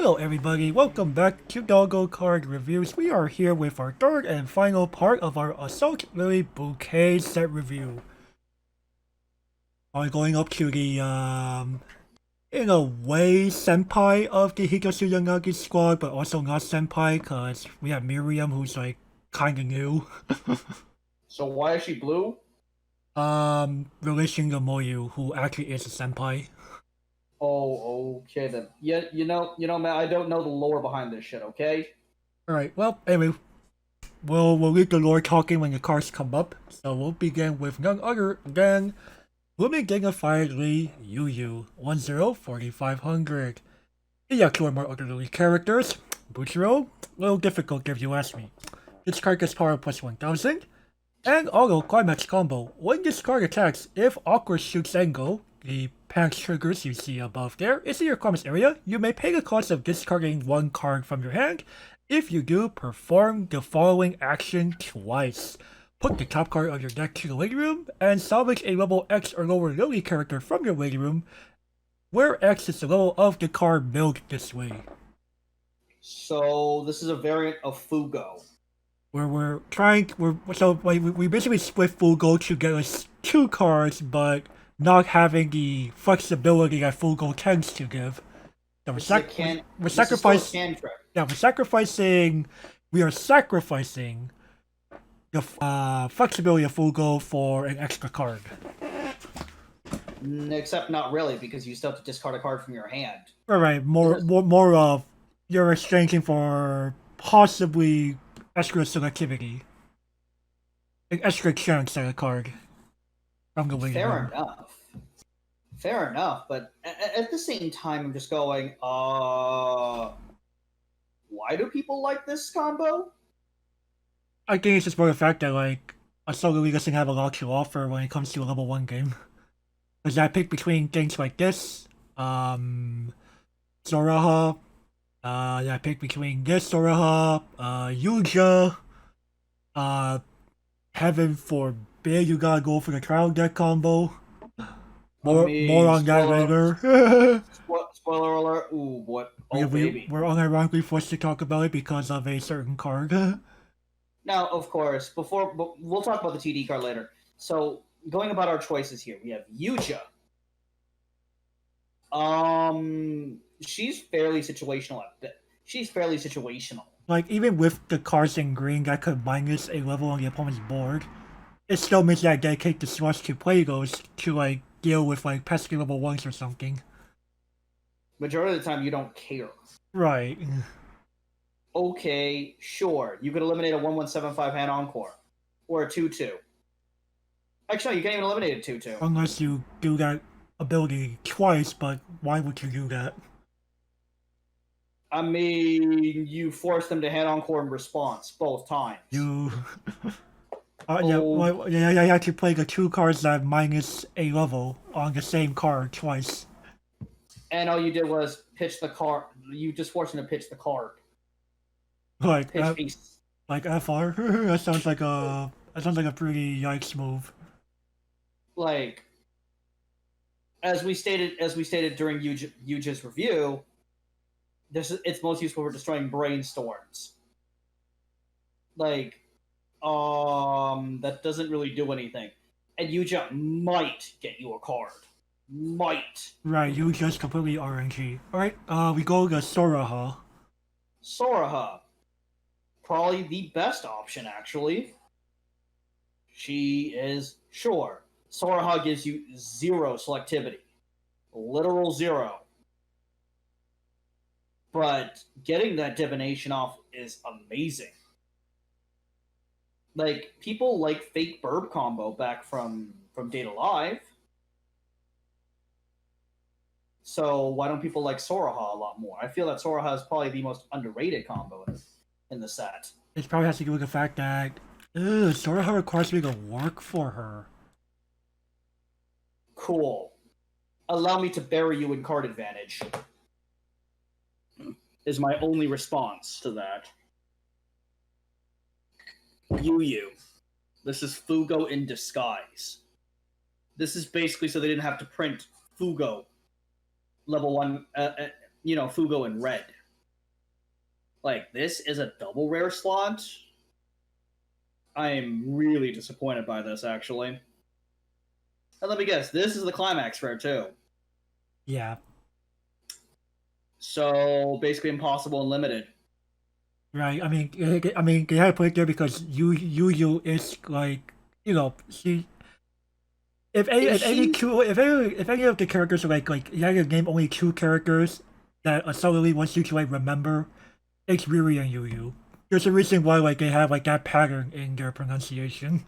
Hello everybody, welcome back to Doggo Card Reviews. We are here with our third and final part of our Assault Lily Bouquet set review. Are going up to the, in a way, senpai of the Hikasu Yanagi squad, but also not senpai, because we have Miriam, who's like, kinda new. So why is she blue? Relation to Moyu, who actually is a senpai. Oh, okay then. Yeah, man, I don't know the lore behind this shit, okay? Alright, well, anyway, we'll leave the lore talking when the cards come up, so we'll begin with none other than Women dignified Lee Yuyu 10-4500. The actual more other characters. Butchero, little difficult if you ask me. This card gets power plus 1000. And auto climax combo. When this card attacks, if awkward shoots angle, the panic triggers you see above there is in your climax area, you may pay the cost of discarding one card from your hand. If you do, perform the following action twice. Put the top card of your deck to the waiting room, and salvage a level X or lower Lily character from your waiting room, where X is the level of the card milled this way. So this is a variant of Fugo. Where we basically split Fugo to get us 2 cards, but not having the flexibility that Fugo tends to give. So we're sacrificing. Yeah, we are sacrificing the flexibility of Fugo for an extra card. Except not really, because you still have to discard a card from your hand. Alright, more of you're exchanging for possibly extra selectivity. An extra chance at a card. I'm going Fair enough. Fair enough, but at the same time, I'm just going, why do people like this combo? I think it's just more the fact that, like, Assault Lily doesn't have a lot to offer when it comes to a level 1 game. Because I pick between things like this, Zoraha, I pick between this Zoraha, Yuja, heaven forbid you gotta go for the trial deck combo. More on that later. Spoiler alert, ooh, what? Oh, baby. We're unironically forced to talk about it because of a certain card. Now, of course, we'll talk about the TD card later. So, going about our choices here, we have Yuja. She's fairly situational. Like, even with the cards in green that could minus a level on the opponent's board, it still means that I dedicate the slots to play those to, like, deal with, like, pesky level 1s or something. Majority of the time, you don't care. Right. Okay, sure. You could eliminate a 1175 hand encore. Or a 2-2. Actually, no, you can't even eliminate a 2-2. Unless you do that ability twice, but why would you do that? I mean, you force them to hand encore in response both times. You... you have to play the 2 cards that minus a level on the same card twice. And all you did was pitch the card. You just forced them to pitch the card. Like FR? that sounds like a pretty yikes move. Like, as we stated during Yuja's review, it's most useful for destroying brainstorms. Like, that doesn't really do anything. And Yuja might get you a card. Might. Right, Yuja's completely RNG. Alright, we go to Soraha. Soraha. Probably the best option, actually. She is, sure. Soraha gives you 0 selectivity. Literal 0. But getting that divination off is amazing. Like, people like fake burb combo back from Data Live. So why don't people like Soraha a lot more? I feel that Soraha is probably the most underrated combo in the set. It probably has to do with the fact that Soraha requires me to work for her. Cool. Allow me to bury you in card advantage. Is my only response to that. Yuyu. This is Fugo in disguise. This is basically so they didn't have to print Fugo level 1, Fugo in red. like this is a double rare slot. I am really disappointed by this, actually. And let me guess, this is the climax rare too. Yeah. So basically impossible and limited. Right. I mean, they had to put it there because Yuyu is like, she. If any of the characters are like you have to name only 2 characters that a suddenly wants you to like remember, it's Riri and Yuyu. There's a reason why like they have like that pattern in their pronunciation.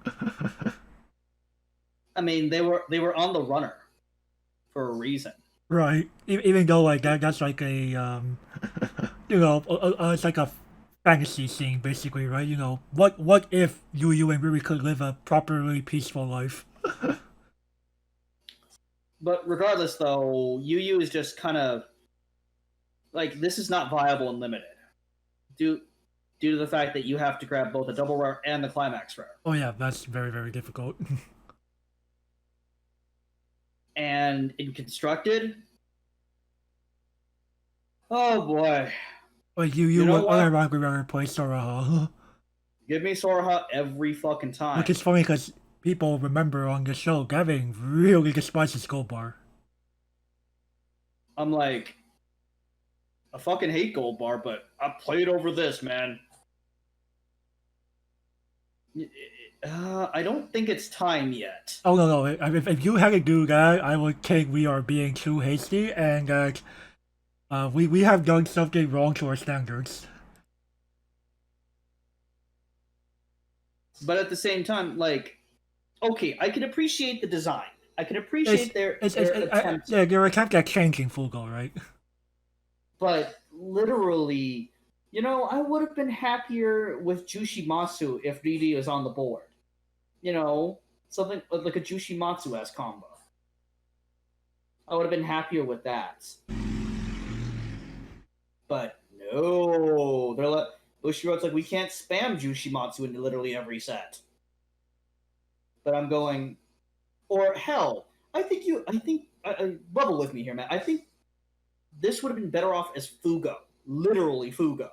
I mean, they were on the runner for a reason. Right. Even though like that's like a it's like a fantasy scene basically, right? What if Yuyu and Riri could live a properly peaceful life? But regardless, though, Yuyu is just kind of like this is not viable and limited due to the fact that you have to grab both the double rare and the climax rare. Oh yeah, that's very very difficult. And in constructed, oh boy, Like you know would what? unironically rather play Soraha. Give me Soraha every fucking time. Which is funny because people remember on the show Gavin really despises Gold Bar. I'm like, I fucking hate Gold Bar, but I played over this, man. I don't think it's time yet. Oh no, if you had to do that, I would think we are being too hasty and that we have done something wrong to our standards. But at the same time, like, okay, I can appreciate the design. I can appreciate their attempt. Yeah, their attempt at changing Fugo, right? But literally, I would have been happier with Jushimatsu if Riri was on the board. Something like a Jushimatsu-esque combo. I would have been happier with that. But no, they're like Bushiroad's like, we can't spam Jushimatsu into literally every set. But I'm going, or hell, I think bubble with me here, man. I think this would have been better off as Fugo, literally Fugo.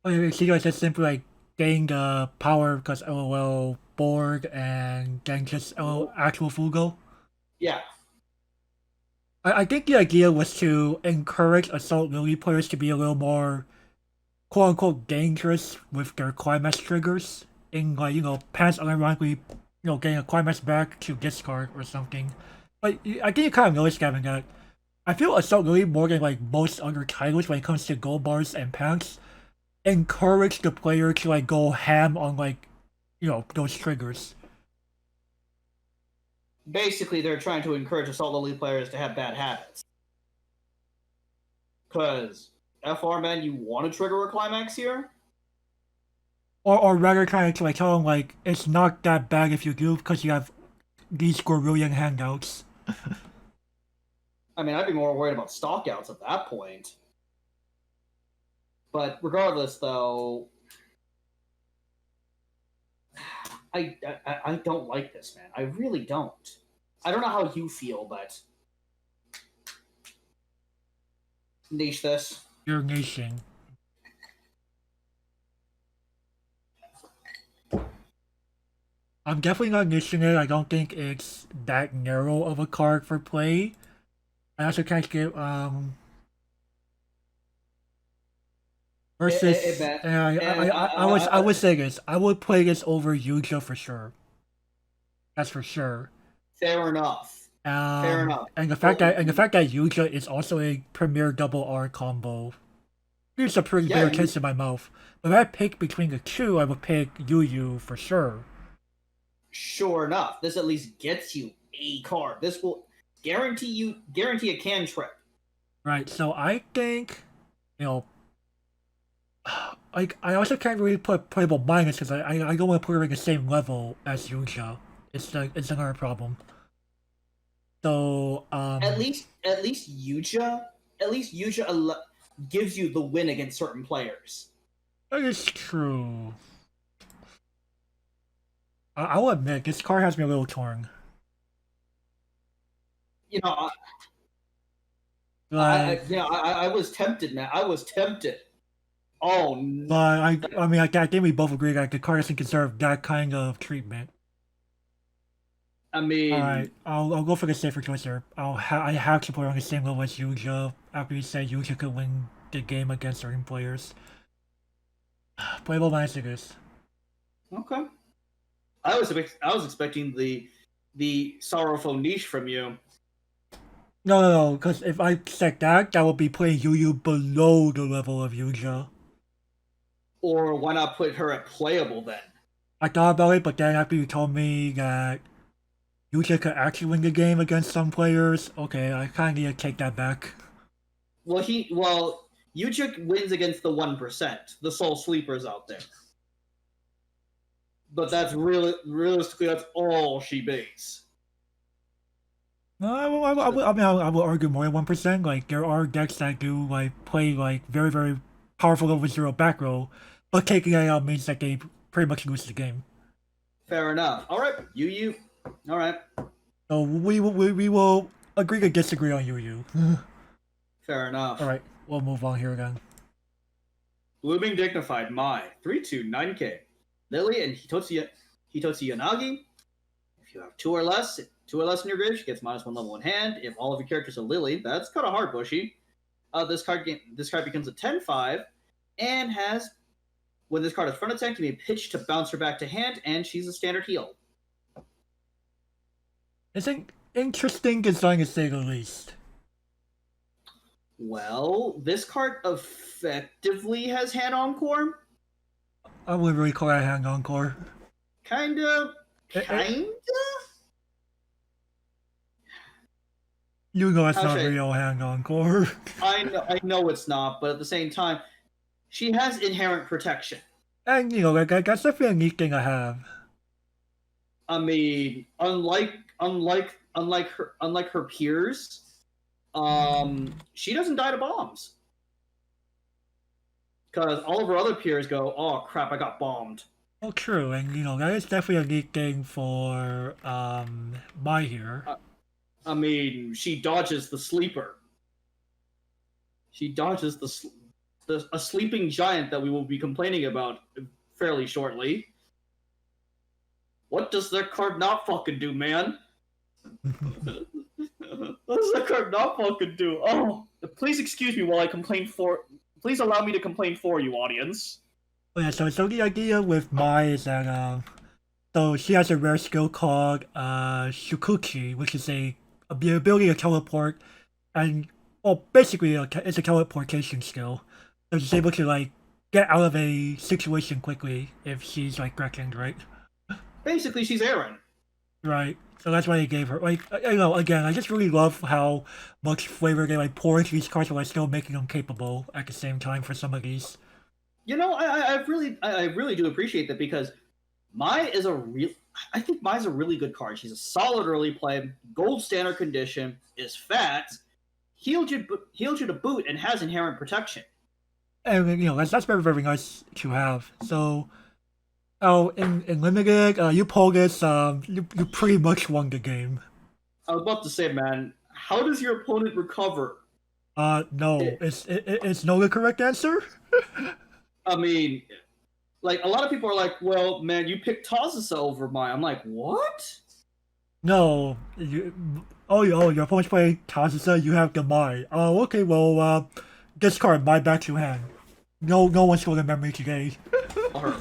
Oh, you see, like just simply like getting the power because LOL board and then just actual Fugo. Yeah. I think the idea was to encourage Assault Lily players to be a little more quote unquote dangerous with their climax triggers in like, past unironically, getting a climax back to discard or something. But I think you kind of noticed, Gavin, that I feel Assault Lily more than like most other titles when it comes to gold bars and packs encourage the player to like go ham on like those triggers. Basically, they're trying to encourage Assault Lily players to have bad habits. Because, FR man, you want to trigger a climax here? Or rather trying to like tell them like it's not that bad if you do because you have these Gorillion handouts. I mean, I'd be more worried about stockouts at that point. But regardless, though, I don't like this, man. I really don't. I don't know how you feel, but niche this. Your nation. I'm definitely not niching it. I don't think it's that narrow of a card for play. I also can't get versus. I would say this. I would play this over Yuja for sure. That's for sure. Fair enough. Fair enough. And the fact that Yuja is also a premier double R combo. It's a pretty bitter taste in my mouth. But if I pick between the two, I would pick Yuyu for sure. Sure enough, this at least gets you a card. This will guarantee a can trip. Right. So I think, like I also can't really put playable minus because I don't want to put her in the same level as Yuja. It's another problem. So at least Yuja gives you the win against certain players. That is true. I'll admit this card has me a little torn. Like, I was tempted, man. I was tempted. Oh, but I mean, I think we both agree that the card doesn't deserve that kind of treatment. I All mean, right, I'll go for the safer choice here. I have to put her on the same level as Yuja. After you said Yuja could win the game against certain players. Playable minus it is. okay. I was expecting the sorrowful niche from you. No, because if I said that, that would be putting Yuyu below the level of Yuja. Or why not put her at playable then? I thought about it, but then after you told me that Yuja could actually win the game against some players, okay, I kind of need to take that back. Well, Yuchik wins against the 1%, the soul sleepers out there. But that's realistically that's all she beats. No, I will argue more than 1%. Like, there are decks that do, like, play, like, very, very powerful level 0 back row, but taking it out means that they pretty much lose the game. Fair enough. All right, Yuyu. All right. So we will agree to disagree on Yuyu. Fair enough. Alright, we'll move on here again. Blooming Dignified, Mai, 329K. Lily and Hitotsu Yanagi. If you have two or less in your grid, she gets -1 level in hand. If all of your characters are Lily, that's kind of hard, Bushy. This card becomes a 10/5, and has when this card is front attack, you may pitch to bounce her back to hand, and she's a standard heal. It's an interesting design to say the least. Well, this card effectively has hand encore. I wouldn't really call that hand encore. Kinda. You know it's not real hand encore. I know it's not, but at the same time, she has inherent protection. And you know, like that's definitely a neat thing to have. I mean, unlike her peers, she doesn't die to bombs. Because all of her other peers go, oh crap, I got bombed. Oh, true, and you know that is definitely a neat thing for Mai here. I mean, she dodges the sleeper. She dodges a sleeping giant that we will be complaining about fairly shortly. What does that card not fucking do, man? What does that card not fucking do? Oh, please excuse me while I complain for. Please allow me to complain for you, audience. Oh, yeah, so the idea with Mai is that so she has a rare skill called Shukuchi, which is the ability to teleport, and well, basically it's a teleportation skill. So she's able to like get out of a situation quickly if she's like reckoned, right? Basically, she's Aaron. Right. So that's why they gave her like you know again I just really love how much flavor they like pour into these cards while still making them capable at the same time for some of these. You know, I really do appreciate that because Mai is I think Mai's a really good card. She's a solid early play, gold standard condition, is fat, healed you to boot, and has inherent protection. And you know that's very very nice to have. So, in limited, you pull this, you pretty much won the game. I was about to say, man, how does your opponent recover? No, it's no the correct answer. I mean, like a lot of people are like, well, man, you picked Tazusa over Mai. I'm like, what? No, your opponent's playing Tazusa, you have the Mai. Oh, okay, well, discard Mai back to hand. No one's going to memory today. Her.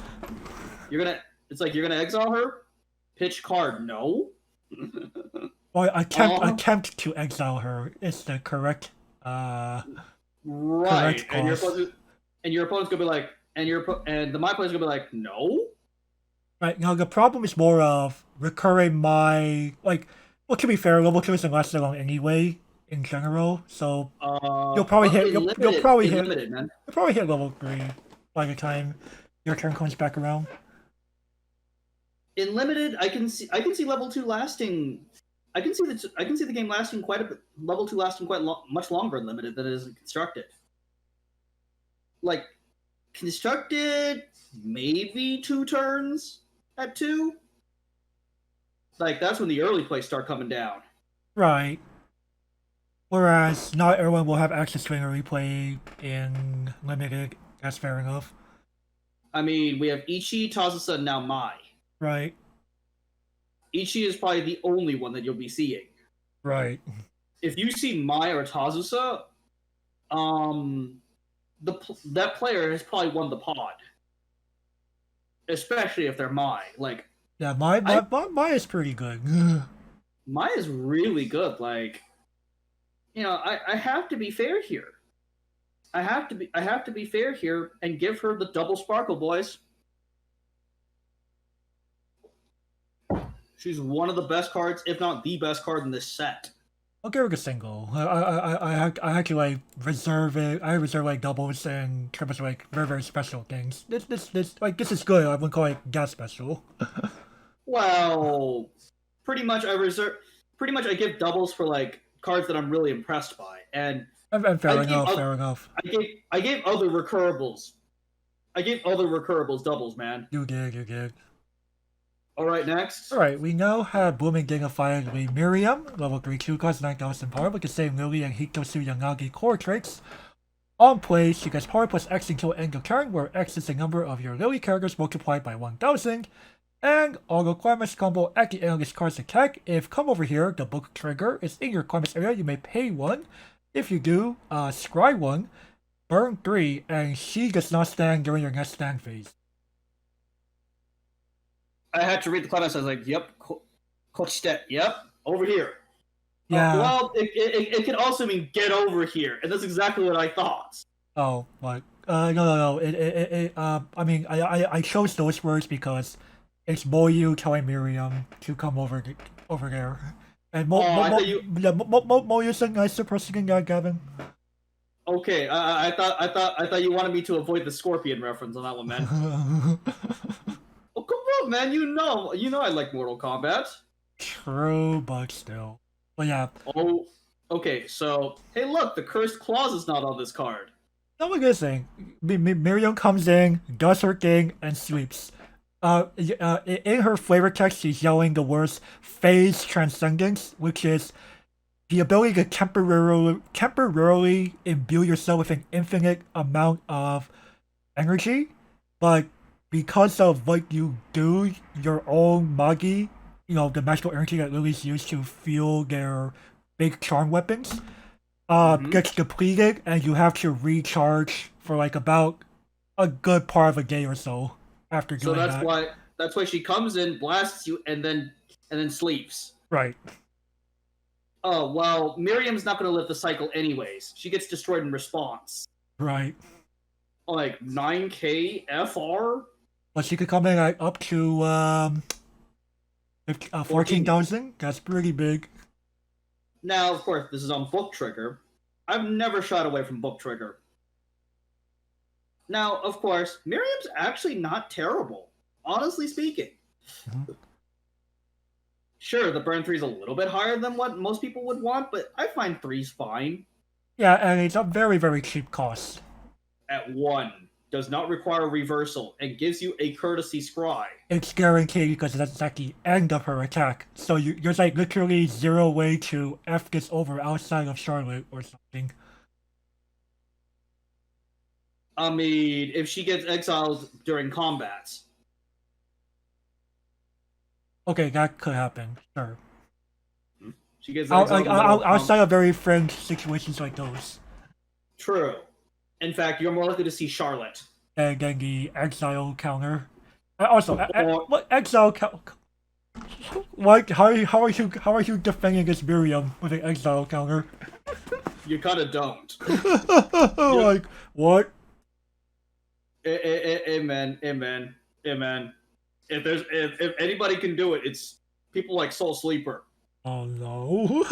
You're gonna exile her? Pitch card, no? Or attempt to exile her is the correct, right. Correct And your opponent's gonna be like, and the Mai player's gonna be like, no? Right, now the problem is more of recurring Mai, like, well, to be fair, level 2 isn't last that long anyway, in general, so you'll probably hit level 3 by the time your turn comes back around. In limited, I can see level 2 lasting. I can see the game lasting quite a bit. Level 2 lasting much longer in limited than it is in constructed. Like constructed, maybe 2 turns at 2. Like that's when the early plays start coming down. Right. Whereas not everyone will have access to a replay in limited. That's fair enough. I mean, we have Ichi, Tazusa, and now Mai. Right. Ichi is probably the only one that you'll be seeing. Right. If you see Mai or Tazusa, that player has probably won the pod. Especially if they're Mai. Like, Yeah, my is pretty good. Mai is really good. Like, I have to be fair here. I have to be fair here and give her the double sparkle, boys. She's one of the best cards, if not the best card in this set. I'll give her a single. I had to like reserve it. I reserve like doubles and triples, like very special things. This is good. I wouldn't call it gas special. Well, pretty much I give doubles for like cards that I'm really impressed by, and Fair enough. I gave other recurables. I gave other recurables doubles, man. You did. All right, next. Alright, we now have Blooming Dignified with Miriam, level 3, 2 cost 9,000 power with the same Lily and Hitosu Yanagi core traits. On play, she gets power plus X until end of turn, where X is the number of your Lily characters multiplied by 1,000. And auto climax combo at the end of this card's attack. If come over here, the book trigger is in your climax area, you may pay 1. If you do, scry 1, burn 3, and she does not stand during your next stand phase. I had to read the comments. I was like, "Yep, Kochite, yep, over here." Yeah. Well, it can also mean get over here, and that's exactly what I thought. Oh, what? No. I mean, I chose those words because it's Moyu telling Miriam to come over there, and Moyu's a nicer person than that, Gavin. Okay, I thought you wanted me to avoid the scorpion reference on that one, man. Oh, come on, man! You know I like Mortal Kombat. True, but still. But yeah. Oh, okay. So, hey, look, the cursed clause is not on this card. Not a good thing. Miriam comes in, does her thing, and sleeps. In her flavor text, she's yelling the words "phase transcendence," which is the ability to temporarily imbue yourself with an infinite amount of energy, but because of what you do, your own magi, the magical energy that Lilies use to fuel their big charm weapons, gets depleted, and you have to recharge for like about a good part of a day or so after doing that. So that's why she comes in, blasts you, and then sleeps. Right. Oh well, Miriam's not going to live the cycle anyways. She gets destroyed in response. Right. Like 9k FR. But she could come in like up to 14,000. That's pretty big. Now, of course, this is on Book Trigger. I've never shied away from Book Trigger. Now, of course, Miriam's actually not terrible, honestly speaking. Mm-hmm. Sure, the burn 3 is a little bit higher than what most people would want, but I find 3's fine. Yeah, and it's a very, very cheap cost. At 1. Does not require reversal, and gives you a courtesy scry. It's guaranteed because that's at the end of her attack. So there's like literally zero way to F this over outside of Charlotte or something. I mean, if she gets exiled during combats. Okay, that could happen, sure. She gets exiled outside of very friend situations like those. True. In fact, you're more likely to see Charlotte. And then the exile counter. Also, what exile counter? What? How are you defending this Miriam with an exile counter? You kind of don't. Like what? Amen. If anybody can do it, it's people like Soul Sleeper. Oh no.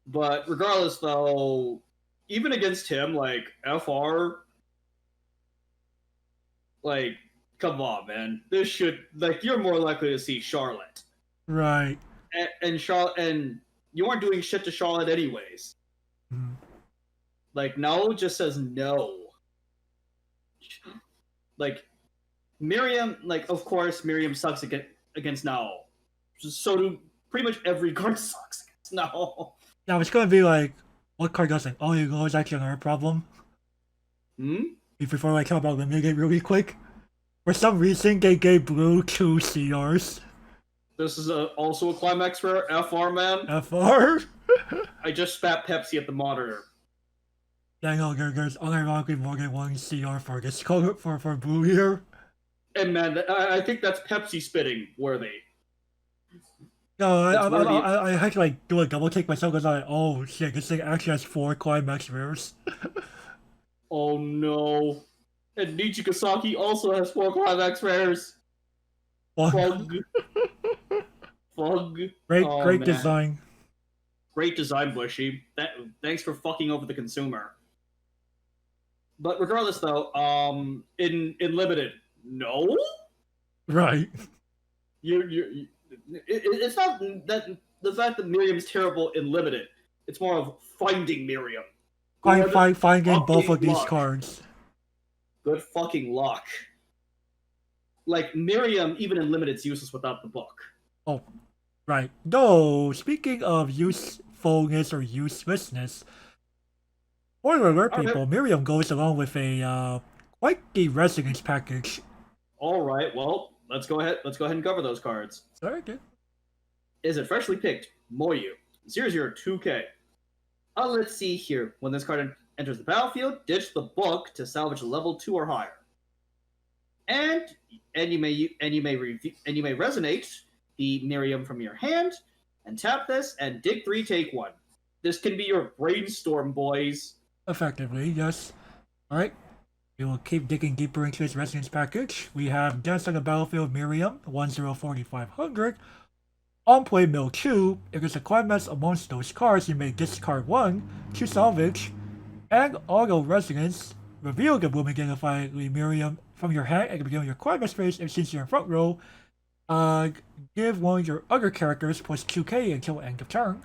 But regardless, though, even against him, like, FR, like, come on, man. This should, like, you're more likely to see Charlotte. Right. And you aren't doing shit to Charlotte anyways. Mm. Like, no just says no. Like, Miriam, like, of course, Miriam sucks against Nao. So pretty much every card sucks now. Yeah, it's gonna be like, what card does it? Oh, you know, it's actually another problem. Before I talk about limited game really quick, for some reason they gave blue 2 CRs. This is also a climax rare, FR man. FR? I just spat Pepsi at the monitor. Yeah, I know, there's unironically more than 1 CR for this color, for blue here. And man, I think that's Pepsi spitting worthy. No, I had to like do a double take myself because I like, oh shit, this thing actually has 4 climax rares. Oh no. And Nichikasaki also has 4 climax rares. Fug. Fug. Great design. Great design, Bushy. Thanks for fucking over the consumer. But regardless, though, in limited, no. Right. It's not that the fact that Miriam's terrible in limited. It's more of finding Miriam. Finding both of these luck. cards. Good fucking luck. Like Miriam, even in limited, is useless without the book. Oh, right. No, speaking of usefulness or uselessness, spoiler alert, people, Miriam goes along with a quite the resonance package. All right, well, let's go ahead and cover those cards. Sorry, good. Is it freshly picked Moyu 002K? Let's see here. When this card enters the battlefield, ditch the book to salvage level 2 or higher. And you may resonate the Miriam from your hand and tap this and dig 3, take 1. This can be your brainstorm, boys. Effectively, yes. Alright. We will keep digging deeper into this resonance package. We have Dance on the Battlefield Miriam, 104500. On play mill 2, if there's a climax amongst those cards, you may discard 1 to salvage, and auto resonance, reveal the Blooming Dignified Miriam from your hand at the beginning of your climax phase, and since you're in front row, give one of your other characters plus 2k until end of turn.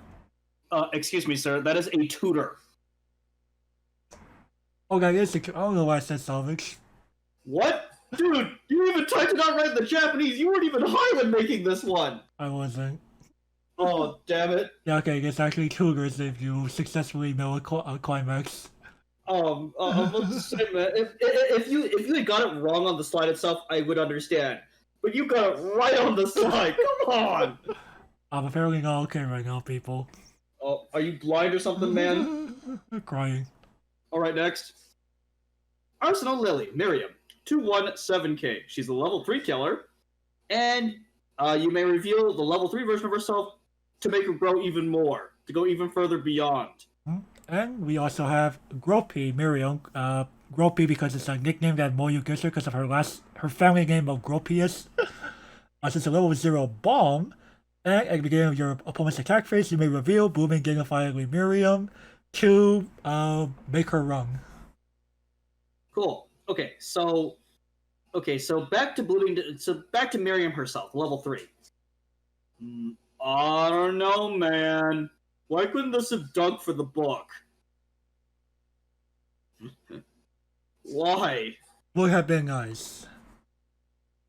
Excuse me, sir, that is a tutor. Oh, that is I don't know why I said salvage. What? Dude, you even typed it out right in the Japanese. You weren't even high when making this one. I wasn't. Oh, damn it. Yeah, okay, it's actually tutors if you successfully mill a climax. Let's say, man, if you had got it wrong on the slide itself, I would understand. But you got it right on the slide. Come on. I'm apparently not okay right now, people. Oh, are you blind or something, man? Crying. All right, next. Arsenal Lily, Miriam, 217k. She's a level 3 killer, and you may reveal the level 3 version of herself to make her grow even more, to go even further beyond. And we also have Gropy, Miriam. Gropy because it's a nickname that Moyu gives her because of her family name of Gropius. Since a level 0 bomb, and at the beginning of your opponent's attack phase, you may reveal Blooming Dignified Miriam to make her run. Cool. Okay, so back to Miriam herself, level 3. I don't know, man. Why couldn't this have dug for the book? Why? Would have been nice.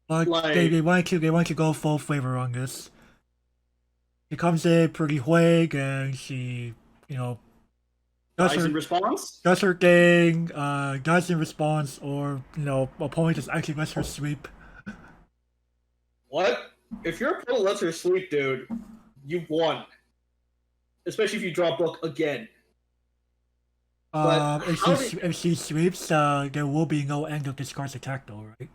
But Like, they want to go full flavor on this. She comes in pretty quick and she, does in response? Does her thing, dies in response, or, opponent just actually lets her sweep. What? If your opponent lets her sleep, dude, you've won. Especially if you draw book again. If she sweeps, there will be no end of this card's attack though, right?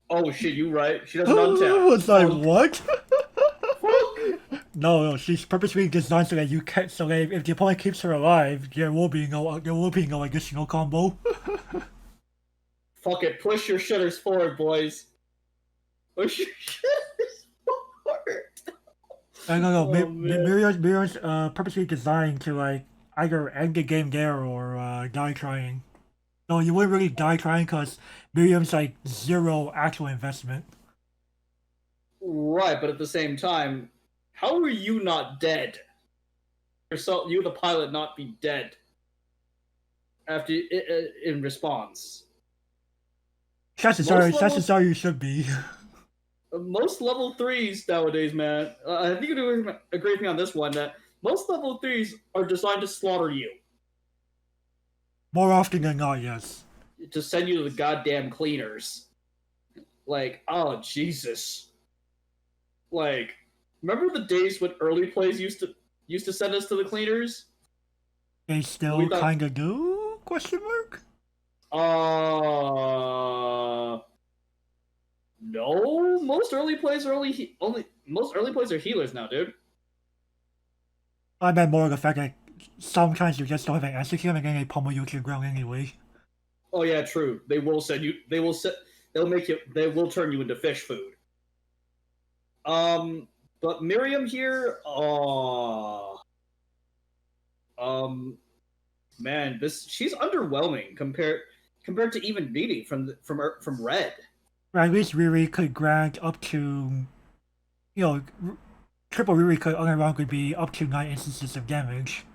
Oh shit, you right. She doesn't untap. Was I what? No, she's purposely designed so that you can't. So that if the opponent keeps her alive, there will be no additional combo. Fuck it, push your shitters forward, boys. Push your shitters forward. No. Miriam's purposely designed to either end the game there or die trying. No, you wouldn't really die trying because Miriam's 0 actual investment. Right, but at the same time, how are you not dead? You, the pilot, not be dead after in response. Chances are you should be. most level 3s nowadays, man. I think you agree with me on this one that most level 3s are designed to slaughter you, More often than not, yes. to send you to the goddamn cleaners. Like, oh Jesus! Like, remember the days when early plays used to send us to the cleaners? They We still thought, kinda do? Question mark? no. Most early plays are only most early plays are healers now, dude. I meant more of the fact that sometimes you just don't have an execute and then they pummel you to the ground anyway. Oh yeah, true. They will send you. They will set. They'll make you. They will turn you into fish food. But Miriam here, man, she's underwhelming compared to even Beatty from Red. Or at least Riri could grant up to, triple Riri could unironically be up to 9 instances of damage.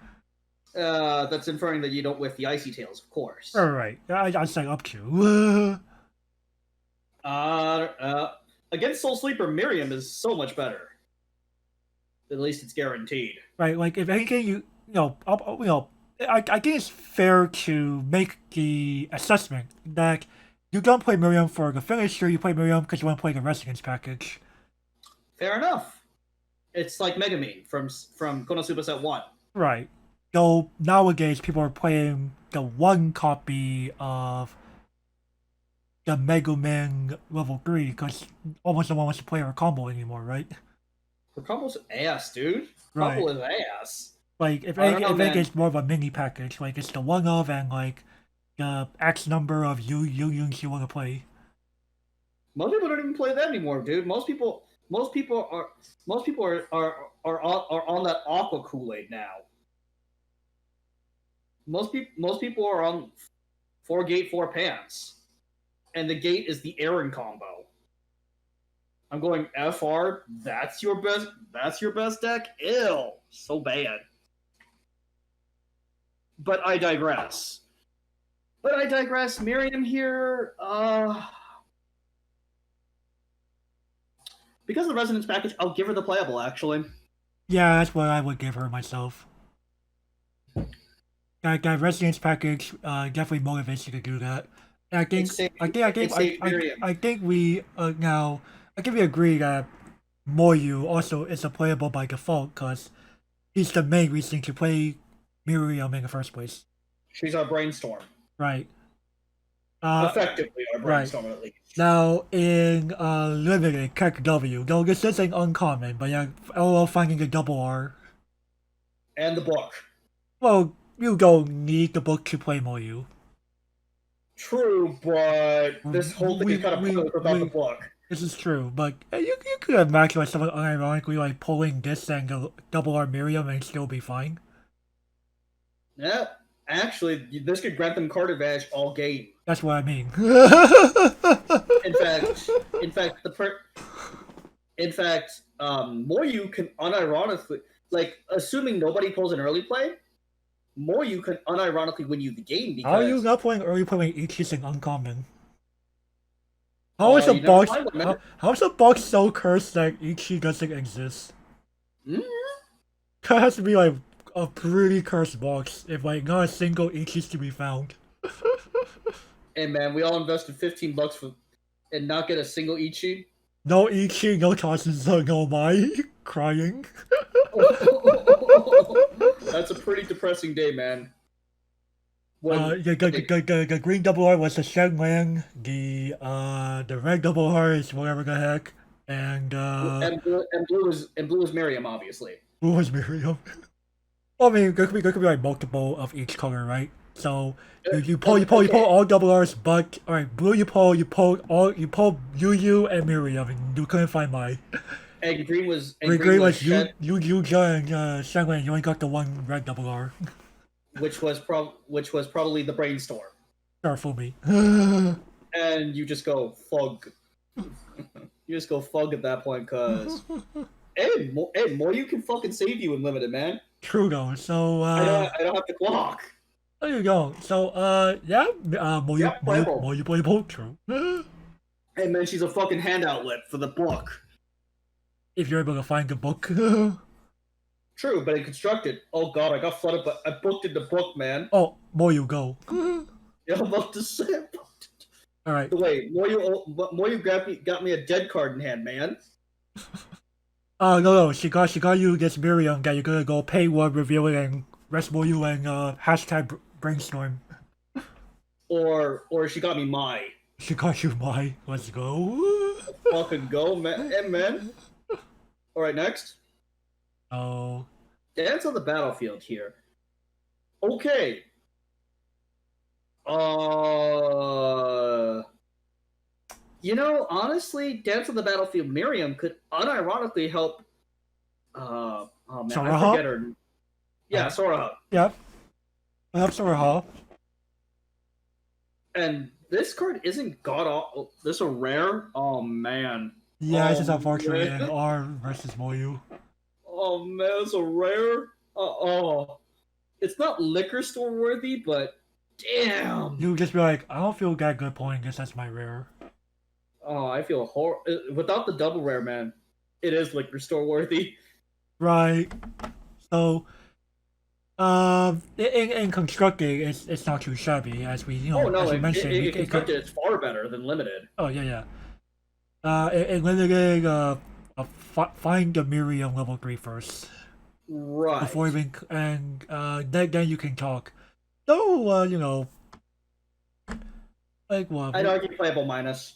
That's inferring that you don't whiff the icy tails, of course. Alright, I'd say up to. Against Soul Sleeper, Miriam is so much better. At least it's guaranteed. Right, like if anything, I think it's fair to make the assessment that you don't play Miriam for the finisher, you play Miriam because you want to play the Residence package. Fair enough. It's like Megumin from Konosuba Set 1. Right. Though nowadays people are playing the one copy of the Megumin level 3 because almost no one wants to play her combo anymore, right? Her combo's ass, dude. Right. Combo is ass. Like, if I don't know, anything, man. it's more of a mini package. Like, it's the one of and, like, the X number of Yuyu you want to play. Most people don't even play that anymore, dude. Most people are on that Aqua Kool-Aid now. Most people are on 4 gate 4 pants, and the gate is the Aaron combo. I'm going FR. That's your best deck. Ew, so bad. But I digress. Miriam here, because of the Resonance package, I'll give her the playable, actually. Yeah, that's what I would give her myself. That Resonance package definitely motivates you to do that. And I think we now I think we agree that Moyu also is a playable by default because he's the main reason to play Miriam in the first place. She's our brainstorm. Right. Effectively our brainstorm, at least. Now, in Limited, Kek W, though this isn't uncommon, but yeah, LOL finding the double R. And the book. Well, you don't need the book to play Moyu. True, but this whole thing is kind of pointless without the book. This is true, but you could imagine like someone unironically like pulling this and the double R Miriam and still be fine. Yeah, actually, this could grant them card advantage all game. That's what I mean. in fact, Moyu can unironically, like, assuming nobody pulls an early play, Moyu can unironically win you the game because... How are you not playing early play when Ichi's an uncommon? How is a box so cursed that Ichi doesn't exist? Mm-hmm. That has to be like a pretty cursed box if like not a single Ichi's to be found. Hey man, we all invested $15 and not get a single Ichi. No Ichi, no Tatsunzo, no Mai. Crying. That's a pretty depressing day, man. The green double R was the Shenlang, the red double R is whatever the heck, and blue is Miriam, obviously. Blue was Miriam. I mean, there could be like multiple of each color, right? So you pull all double R's, but alright, blue you pull Yuyu and Miriam, and you couldn't find Mai. And green was Yuja and Shenlang. You only got the one red double R. Which was probably the brainstorm. Sure, for me. And you just go fug. You just go fug at that point, cause Moyu can fucking save you in Limited, man. True though. So I don't have to clock. There you go. So Moyu playable. True. Hey man, she's a fucking hand outlet for the book. If you're able to find the book. True, but it constructed. Oh god, I got flooded, but I booked in the book, man. Oh, more you go. Yeah, I'm about to say. Alright. Wait, more you got me a dead card in hand, man. Oh no, she got you this Miriam that you're gonna go pay one revealing and rest more you and hashtag brainstorm. Or she got me my. She got you my. Let's go. Fucking go, man. Hey, man. Alright, next. Oh. Dance on the battlefield here. Okay. You know, honestly, Dance on the Battlefield Miriam could unironically help. Oh man, Soraha? I forget her. Yeah, Soraha. Yep. I have Soraha. And this card isn't god awful. This is a rare. Oh man. Yeah, it's just Oh, unfortunately man. an R versus Moyu. Oh man, it's a rare. It's not liquor store worthy, but damn. You just be like, I don't feel that good playing this as my rare. Oh, I feel without the double rare, man. It is liquor store worthy. Right. So, in constructing, it's not too shabby, as we, you know, Oh no, as you in mentioned. constructed, it's far better than limited. Oh yeah. In limiting, find the Miriam level 3 first. Right. Before even, and then you can talk. Though, you know, like what? I'd argue playable minus.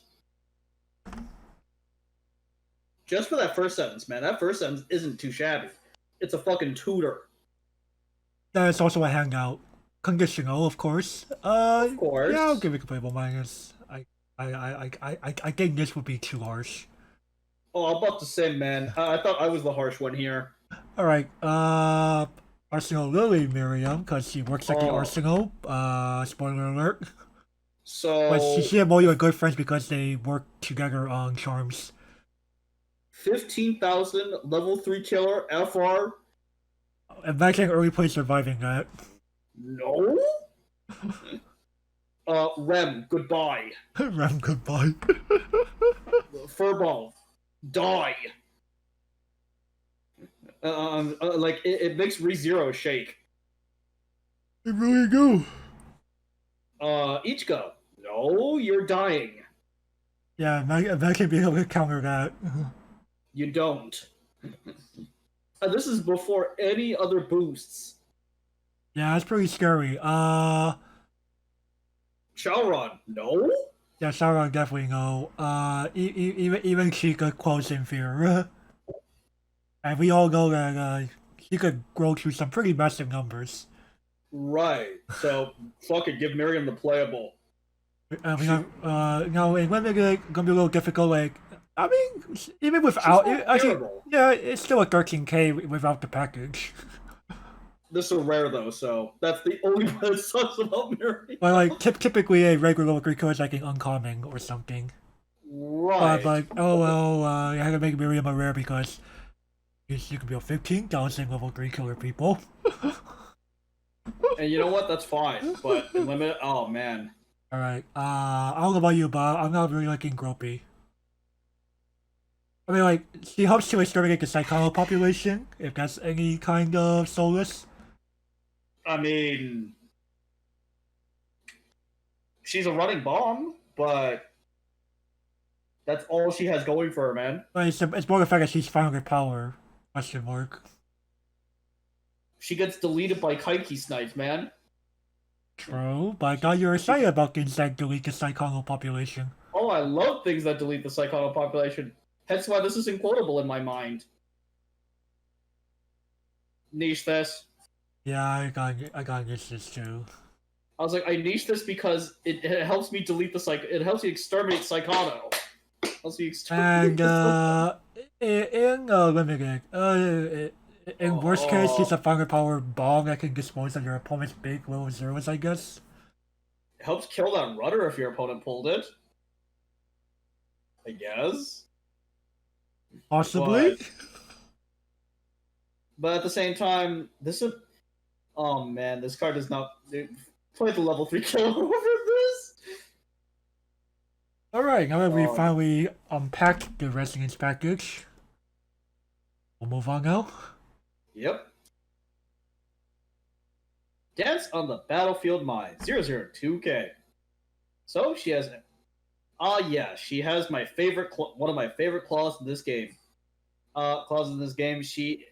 Just for that first sentence, man. That first sentence isn't too shabby. It's a fucking tutor. There's also a hangout. Conditional, of course. Of course. Yeah, I'll give it a playable minus. I think this would be too harsh. Oh, I'm about to say, man. I thought I was the harsh one here. Alright, Arsenal Lily Miriam, because she works at the Arsenal. Spoiler alert. So. But she and Moyo are good friends because they work together on charms. 15,000 level 3 killer FR. Imagine early play surviving that. No. Rem, goodbye. Ram, goodbye. Furball, die. Like it makes ReZero shake. It really do. Ichigo, no, you're dying. Yeah, imagine being able to counter that. You don't. This is before any other boosts. Yeah, it's pretty scary. Shaoran, no. Yeah, Sauron definitely no. Even she could close in fear. And we all know that she could grow to some pretty massive numbers. Right. So fucking give Miriam the playable. No, in limited, gonna be a little difficult. Like, I mean, even without, yeah, it's still a 13k without the package. This is a rare though, so that's the only one that sucks about Miriam. But like, typically a regular level 3 killer is like an uncommon or something. Right. But oh well, I had to make Miriam a rare because you can be a 15,000 level 3 killer people. And you know what? That's fine. But in limit, oh man. Alright, I don't know about you, but I'm not really liking Gropy. I mean, like, she helps to exterminate the Psychono population, if that's any kind of solace. I mean, she's a running bomb, but that's all she has going for her, man. But it's more the fact that she's 500 power, question mark. She gets deleted by Kaiki snipes, man. True, but I thought you were excited about things that delete the Psychono population. Oh, I love things that delete the Psychono population. Hence why this isn't quotable in my mind. Niche this. Yeah, I got this too. I was like, I niche this because it helps me delete the it helps me exterminate Psychono. Helps me exterminate. And in limited, in worst case, she's a 500 power bomb that can dispose of your opponent's big level zeros, I guess. It helps kill that rudder if your opponent pulled it. I guess. Possibly. But at the same time, this is. Oh man, this card does not play the level 3 killer over this. Alright, now that we Um, finally unpacked the Resonance package, we'll move on now. Yep. Dance on the Battlefield Mine 002K. So she has. Yeah, she has my favorite. One of my favorite claws in this game. Clauses in this game. She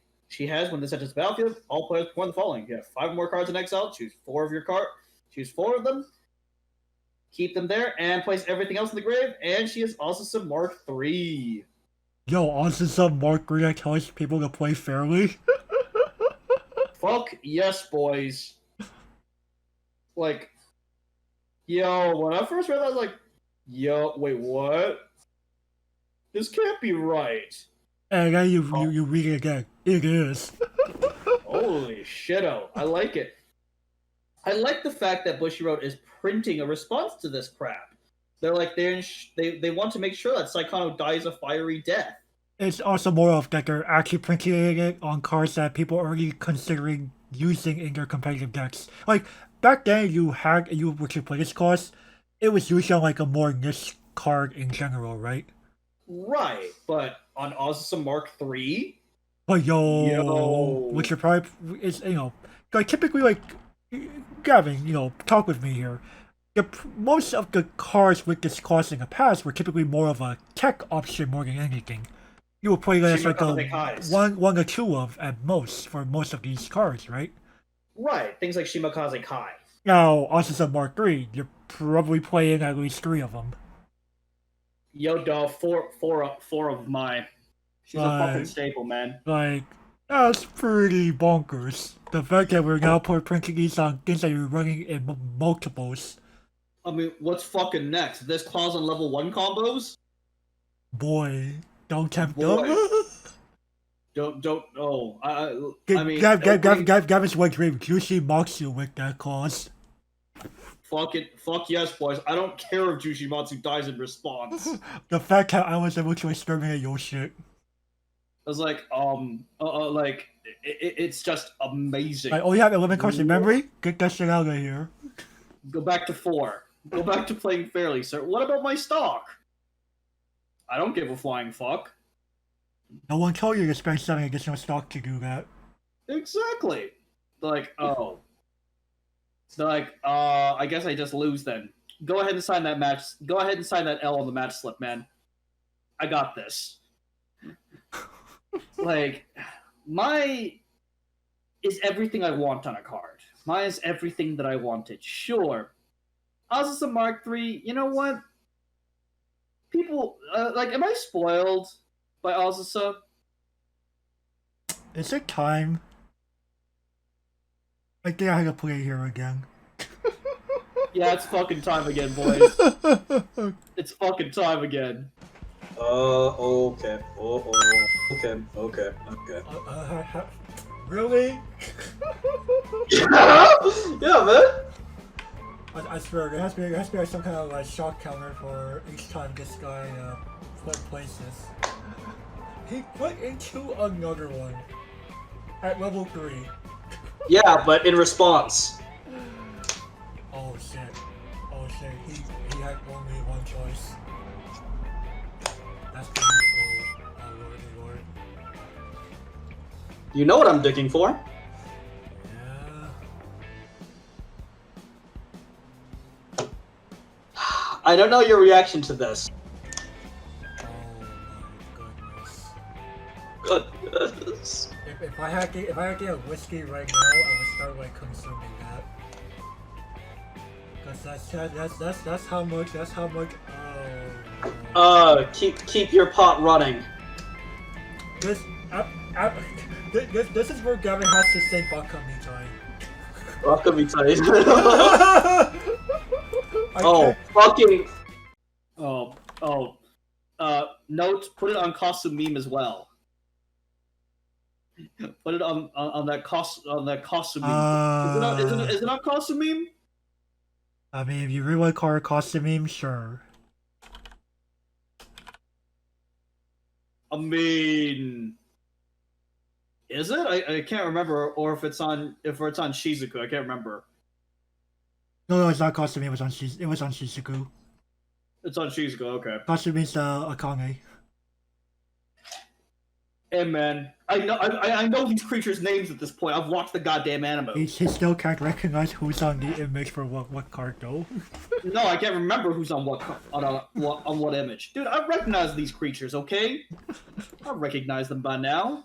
has when this enters the battlefield, all players perform the following: you have 5 more cards in exile. Choose 4 of your card. Choose 4 of them. Keep them there and place everything else in the grave. And she has also some Mark III. Yo, also some Mark III that tells people to play fairly. Fuck yes, boys. Like, yo, when I first read that, I was like, yo, wait, what? This can't be right. And then you read it again. It is. Holy shit-o. I like it. I like the fact that Bushiroad is printing a response to this crap. They're like, they want to make sure that Saikano dies a fiery death. It's also more of that they're actually printing it on cards that people are already considering using in their competitive decks. Like, back then you would play this cost, it was usually on like a more niche card in general, right? Right, but on Awesome Mark III? But Yo. which are probably is like typically like Gavin, talk with me here. Most of the cards with this cost in the past were typically more of a tech option more than anything. You would play that as like a one or two of at most for most of these cards, right? Right, things like Shimakaze Kai. Now, also some Mark III, you're probably playing at least 3 of them. Yo, dog, four of mine. She's a fucking staple, man. Like, that's pretty bonkers. The fact that we're now printing these on things that you're running in multiples. I mean, what's fucking next? This clause on level 1 combos? Boy, don't tempt Boy. them. Don't. Oh, I mean, Gavin's white dream usually mocks you with that clause. Fuck it. Fuck yes, boys. I don't care if Jushimatsu dies in response. The fact that I was able to exterminate your shit. I was like, it's just amazing. Like, oh, you have 11 cards in memory? Get that shit out of here. Go back to 4. Go back to playing fairly, sir. What about my stock? I don't give a flying fuck. No one told you to spend 7 additional stock to do that. Exactly. Like, oh. So like, I guess I just lose then. Go ahead and sign that match. Go ahead and sign that L on the match slip, man. I got this. Like, my is everything I want on a card. Mine is everything that I wanted. Sure. Azusa Mark III, you know what? People, am I spoiled by Azusa? Is it time? I think I have to play here again. Yeah, it's fucking time again, boys. It's fucking time again. Okay. Okay. Really? Yeah, man. I swear, there has to be some kind of like shock counter for each time this guy plays this. He put into another one at level 3. Yeah, but in response. Oh shit. He had only one choice. That's pretty cool. Oh lord. You know what I'm digging for. Yeah. I don't know your reaction to this. Oh my Goodness. If I had to get a whiskey right now, I would start like consuming that. Cause that's how much. Oh. Keep your pot running. This is where Gavin has to say Bakamitai. Bakamitai. Oh, fucking. Note, put it on costume meme as well. Put it on that costume meme. Is it on costume meme? I mean, if you really want to call it costume meme, sure. I mean, is it? I can't remember, or if it's on Shizuku. I can't remember. No, it's not costume meme. It was on Shizuku. It's on Shizuka, okay. Kashi means Akane. Hey man, I know these creatures' names at this point. I've watched the goddamn anime. He still can't recognize who's on the image for what card though. No, I can't remember who's on what image. Dude, I recognize these creatures, okay? I recognize them by now.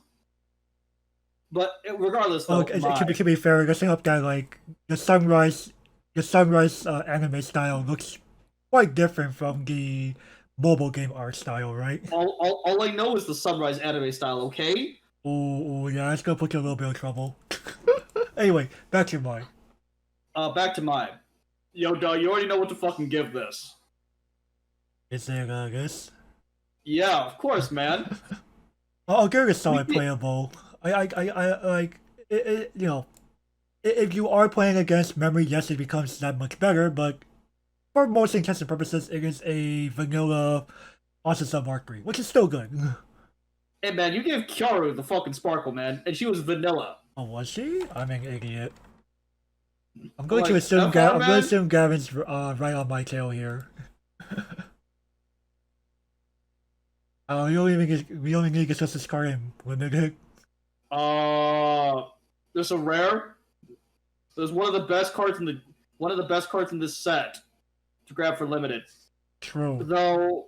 But regardless, though, To be fair, let's up that like the sunrise anime style looks quite different from the mobile game art style, right? all I know is the Sunrise anime style, okay? Oh yeah, it's gonna put you in a little bit of trouble. Anyway, back to mine. Back to mine. Yo, dog, you already know what to fucking give this. Is it this? Yeah, of course, man. I'll give it a solid playable. I like it, you know, if you are playing against memory, yes, it becomes that much better, but for most intents and purposes, it is a vanilla Awesome Mark III, which is still good. Hey man, you gave Kyaru the fucking sparkle, man, and she was vanilla. Oh, was she? I'm an idiot. I'm going to assume Gavin's right on my tail here. We only need to get this card in limited. There's a rare. There's one of the best cards in this set to grab for limited. True. Though.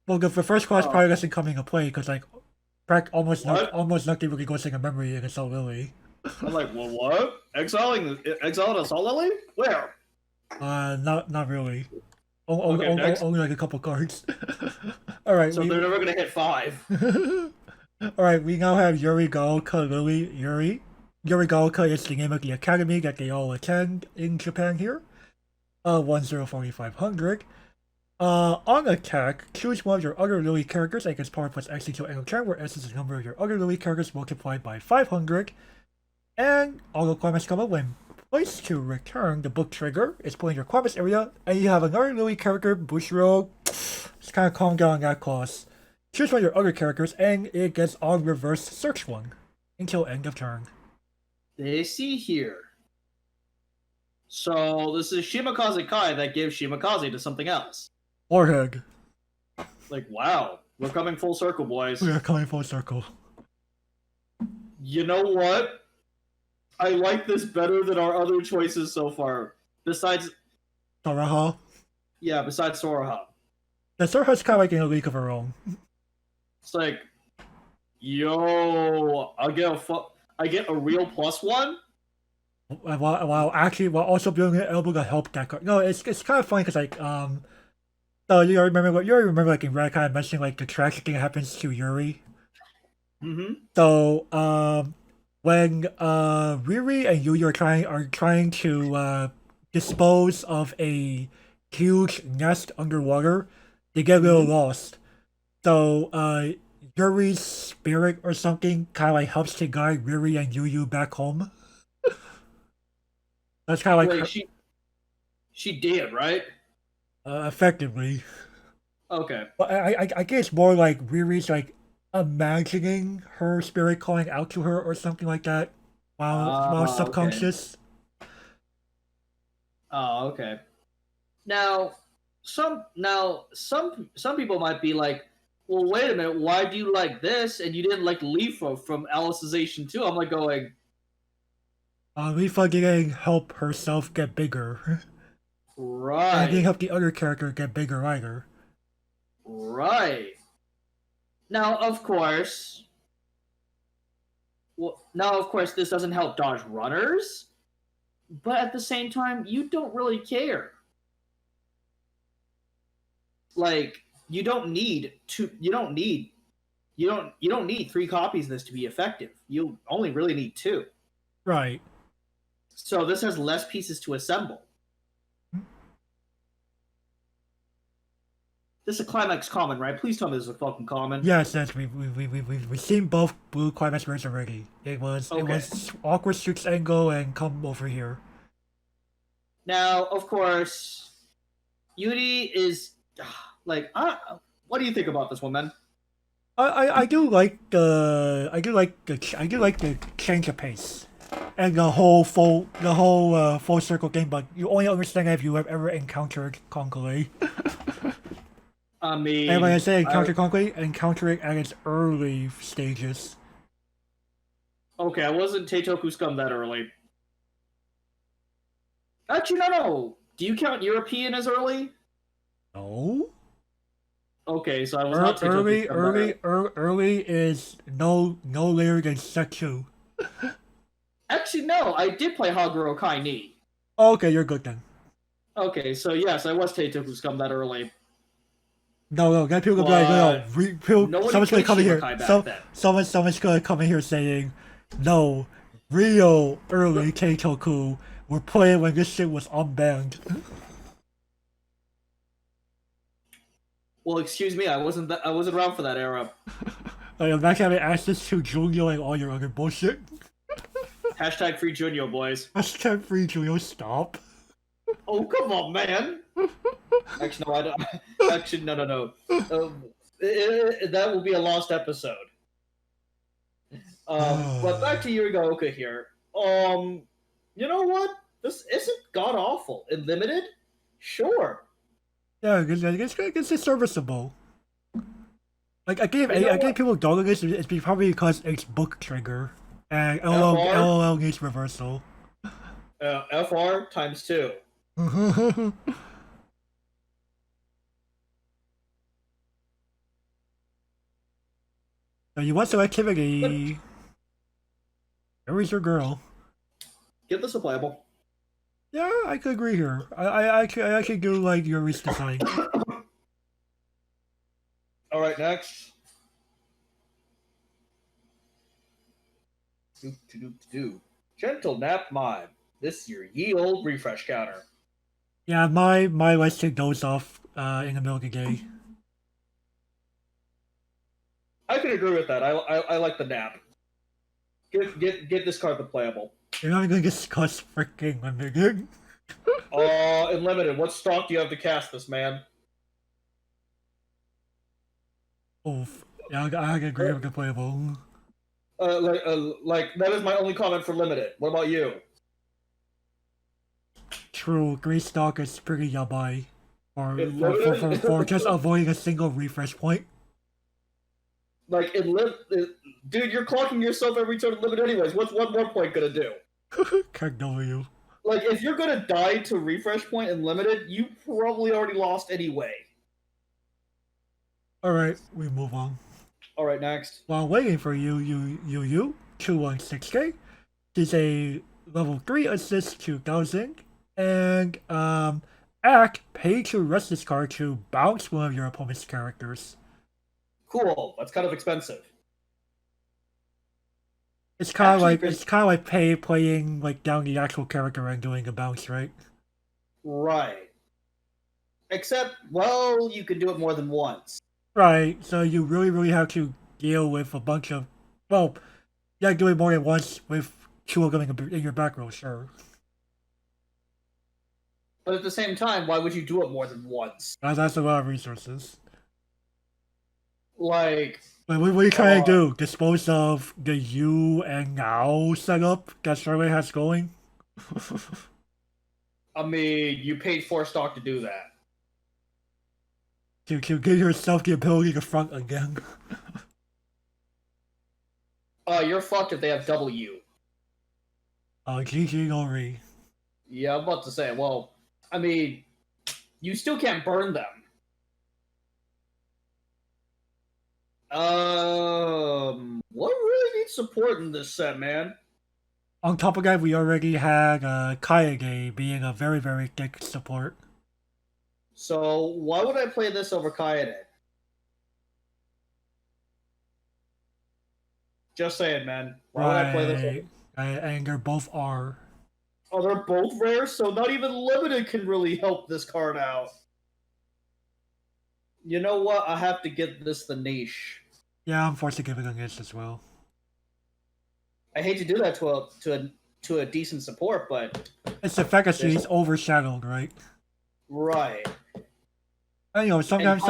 Well, the first class probably doesn't come into play because like, almost nothing really goes into memory in Assault Lily. I'm like, well, what? Exiling Assault Lily? Where? Not really. Okay, only like a couple cards. All right. So they're never gonna hit 5. All right. We now have Yuri Gaoka Lily Yuri. Yuri Gaoka is the name of the academy that they all attend in Japan here. 104500. On attack, choose one of your other Lily characters and gets power plus X until end of turn, where S is the number of your other Lily characters multiplied by 500. And all requirements come up when placed to return. The book trigger is put in your requirements area, and you have another Lily character, Bushiro. Just kind of calm down on that clause. Choose one of your other characters, and it gets on reverse search one until end of turn. They see here. So this is Shimakaze Kai that gives Shimakaze to something else. Warhead. Like, wow, we're coming full circle, boys. We are coming full circle. You know what? I like this better than our other choices so far. Besides Soraha. Yeah, besides Soraha. Yeah, Soraha's kind of like in a league of her own. It's like, yo, I get a real +1. While also being able to help that card. No, it's kind of funny because like so you remember like in Red kind of mentioning like the tragic thing that happens to Yuri. Mm-hmm. So when Riri and Yuyu are trying to dispose of a huge nest underwater, they get a little lost. So Yuri's spirit or something kind of like helps to guide Riri and Yuyu back home. That's kind of like Wait, she did, right? Effectively. Okay. But I guess it's more like Riri's like imagining her spirit calling out to her or something like that while subconscious. Okay. Oh, okay. Now some people might be like, well, wait a minute, why do you like this and you didn't like Leafa from Alicization 2? I'm like going, Leafa didn't help herself get bigger. Right. And didn't help the other character get bigger either. Right. Now, of course, this doesn't help dodge runners, but at the same time, you don't really care. Like, you don't need 3 copies of this to be effective. You only really need 2. Right. So this has less pieces to assemble. This is a climax common, right? Please tell me this is a fucking common. Yes, we've seen both blue climax rares already. It was awkward shoots angle and come over here. Now, of course, Yuri is like, what do you think about this one, man? I do like the change of pace and the whole full circle game, but you only understand if you have ever encountered Conqueror. I mean, And when I say encounter quickly, encounter it at its early stages. okay, I wasn't Teitoku scum that early. Actually, no. Do you count European as early? No. Okay, so I was not Teitoku scum Early is no later than set 2. Actually, no. I did play Haguro Kai Ni. Okay, you're good then. Okay, so yes, I was Teitoku scum that early. No, then people gonna be like, someone's gonna come in here. Someone's gonna come in here saying, no, real early Keitoku were playing when this shit was unbanned. Well, excuse me, I wasn't around for that era. Like, imagine having access to Junyo and all your other bullshit. Hashtag free Junyo, boys. Hashtag free Junyo, stop. Oh, come on, man. Actually, no, I don't. Actually, no. That will be a lost episode. But back to Yuri Gaoka here. You know what? This isn't god awful. In limited, sure. Yeah, it's serviceable. Like I gave people dog on this. It's probably because it's book trigger and LOL needs reversal. FR times 2. So you want selectivity? Where's your girl? Get this a playable. Yeah, I could agree here. I actually do like your risk design. All right, next. Gentle nap mime. This is your ye old refresh counter. Yeah, my likes to goes off in the middle of the day. I can agree with that. I like the nap. Get this card the playable. You're not gonna discuss freaking limited. In limited, what stock do you have to cast this, man? Oof. Yeah, I agree with the playable. Like that is my only comment for limited. What about you? True, green stock is pretty yabai. For just avoiding a single refresh point. Like dude, you're clocking yourself every turn in limit anyways. What's one more point gonna do? Can't W. Like if you're gonna die to refresh point in limited, you probably already lost anyway. Alright, we move on. Alright, next. While waiting for Yuyu, 216K, she's a level 3 assist 2000, and act pay to rest this card to bounce one of your opponent's characters. Cool. That's kind of expensive. It's kind of like playing like down the actual character and doing a bounce, right? Right. Except, well, you can do it more than once. Right. So you really have to deal with a bunch of, well, yeah, do it more than once with 2 of them in your back row, sure. But at the same time, why would you do it more than once? That's a lot of resources. Like, what are you trying to do? Dispose of the you and now setup that Charlotte has going? I mean, you paid 4 stock to do that. To give yourself the ability to front again. You're fucked if they have W. GG Ori. Yeah, I'm about to say, well, I mean, you still can't burn them. What really needs support in this set, man? On top of that, we already had Kayage being a very thick support. So, why would I play this over Kaede? Just saying, man. Why would I play this over? And they're both R. Oh, they're both rare, so not even limited can really help this card out. You know what? I have to get this the niche. Yeah, I'm forced to give it a niche as well. I hate to do that to a decent support, but it's the fact that she's overshadowed, right? Right. I know sometimes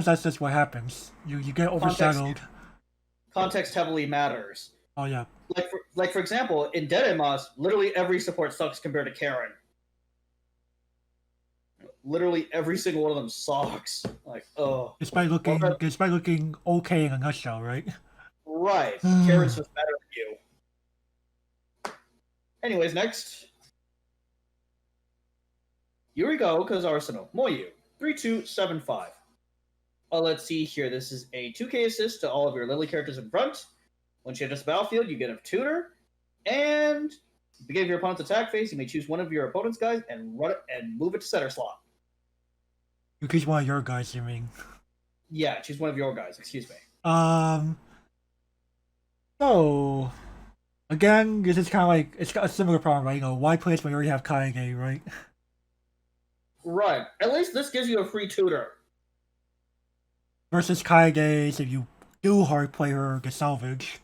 that's just what happens. You get overshadowed. Context heavily matters. Oh yeah. Like for example, in Dedemas, literally every support sucks compared to Karen. literally every single one of them sucks. Like, oh, Despite looking okay in a nutshell, right? right. Carrot's was better than you. Anyways, next. Here we go, because Arsenal. Moyu, 3275. Let's see here. This is a 2k assist to all of your Lily characters in front. Once you enter the battlefield, you get a tutor. And at the beginning of your opponent's attack phase, you may choose one of your opponent's guys and run it and move it to center slot. You choose one of your guys, you mean? Yeah, choose one of your guys, excuse me. So again, this is kind of like, it's got a similar problem, right? You know, why play this when you already have Kaige, right? Right. At least this gives you a free tutor. Versus Kaige, if you do hard play her, get salvage.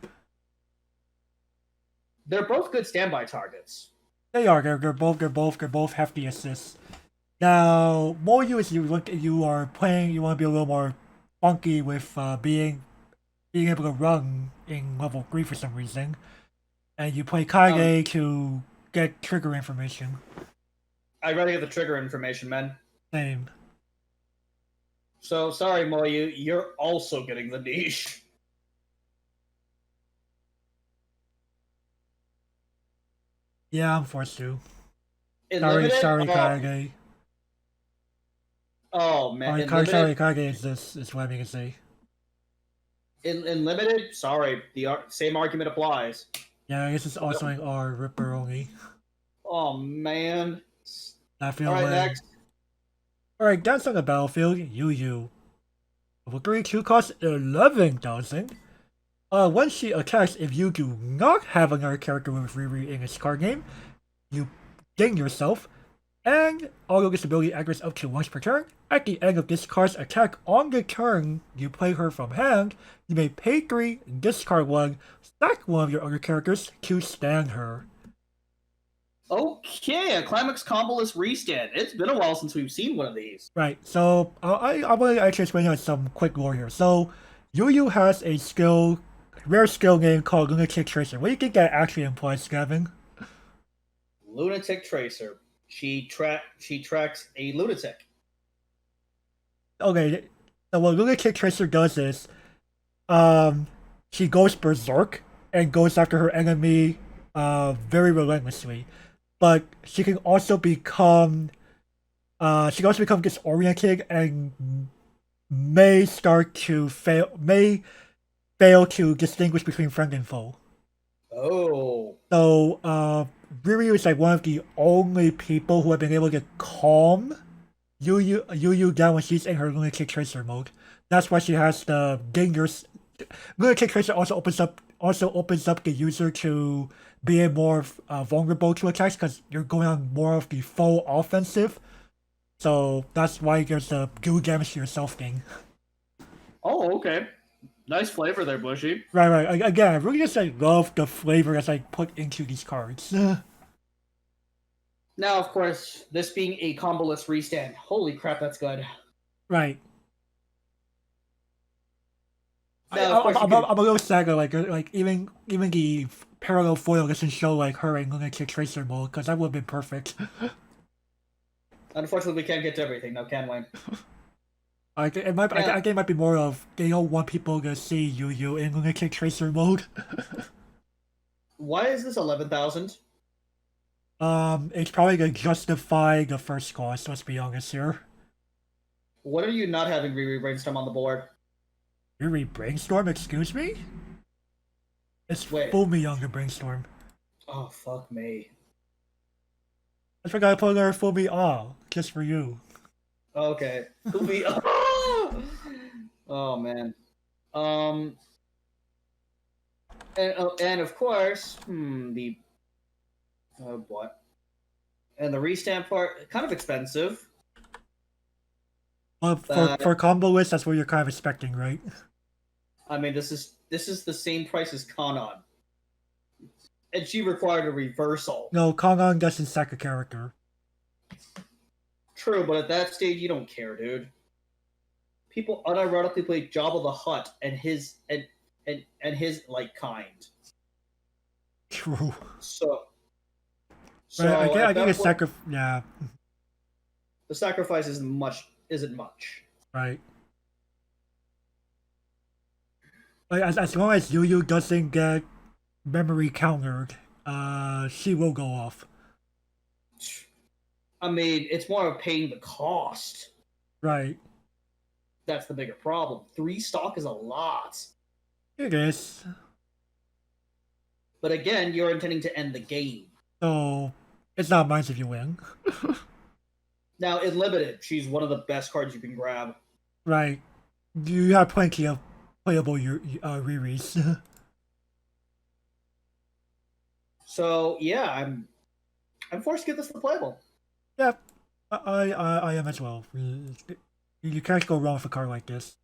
They're both good standby targets. They are. They're both hefty assists. Now, Moyu is you are playing. You want to be a little more funky with being able to run in level 3 for some reason, and you play Kaige to get trigger information. I'd rather get the trigger information, man. Same. So sorry, Moyu, you're also getting the niche. Yeah, I'm forced to. Sorry, Kaige. Oh man, Sorry, Kaige is what I'm gonna say. In limited, sorry, the same argument applies. Yeah, this is also an R Ripper only. Oh man. I feel Alright, next. Alright, that's on the battlefield. Yuyu. Level 3 2 cost 11,000. When she attacks, if you do not have another character with Riri in its card game, you gain yourself, and auto disability activates up to once per turn. At the end of this card's attack on the turn you play her from hand, you may pay 3, discard 1, sack one of your other characters to stand her. Okay, a Climax Comboless restand. It's been a while since we've seen one of these. Right, so I'm going to actually explain out some quick lore here. So, Yuyu has a rare skill name called Lunatic Tracer. What do you think that actually implies, Gavin? Lunatic Tracer. She tracks a lunatic. Okay, so what Lunatic Tracer does is, she goes berserk and goes after her enemy, very relentlessly. But she can also become, disoriented and may fail to distinguish between friend and foe. Oh. So, Riri is like one of the only people who have been able to calm Yuyu down when she's in her Lunatic Tracer mode. That's why she has the dangerous. Lunatic Tracer also opens up the user to being more vulnerable to attacks because you're going on more of the full offensive. So that's why there's the do damage to yourself thing. Oh, okay. Nice flavor there, Bushy. Right. Again, I really just love the flavor that's put into these cards. Now, of course, this being a comboless restand. Holy crap, that's good. Right. Now, I'm a little sad like even the parallel foil doesn't show her in Lunatic Tracer mode because that would have been perfect. Unfortunately, we can't get to everything, now can we? I think it might be more of they don't want people to see Yuyu in Lunatic Tracer mode. Why is this 11,000? It's probably gonna justify the first cost, let's be honest here. What are you not having Riri Brainstorm on the board? Riri Brainstorm, excuse me? It's Fumi on the Brainstorm. Oh, fuck me. I forgot to put her Fumi just for you. Okay. Fumi Oh, man. And of course, what? And the restamp part, kind of expensive. For combo list, that's what you're kind of expecting, right? I mean, this is the same price as Kanon. And she required a reversal. No, Kanon doesn't sack a character. True, but at that stage, you don't care, dude. People unironically play Jabba the Hutt and his kind. True. So I think a sacrifice. Yeah. The sacrifice isn't much. Right. Like, as long as Yuyu doesn't get memory countered, she will go off. I mean, it's more of paying the cost. Right. That's the bigger problem. 3 stock is a lot. It is. But again, you're intending to end the game. So, it's not mine if you win. Now, in limited, she's one of the best cards you can grab. Right. You have plenty of playable Riris. So, yeah, I'm forced to get this to playable. Yeah, I am as well. You can't go wrong with a card like this.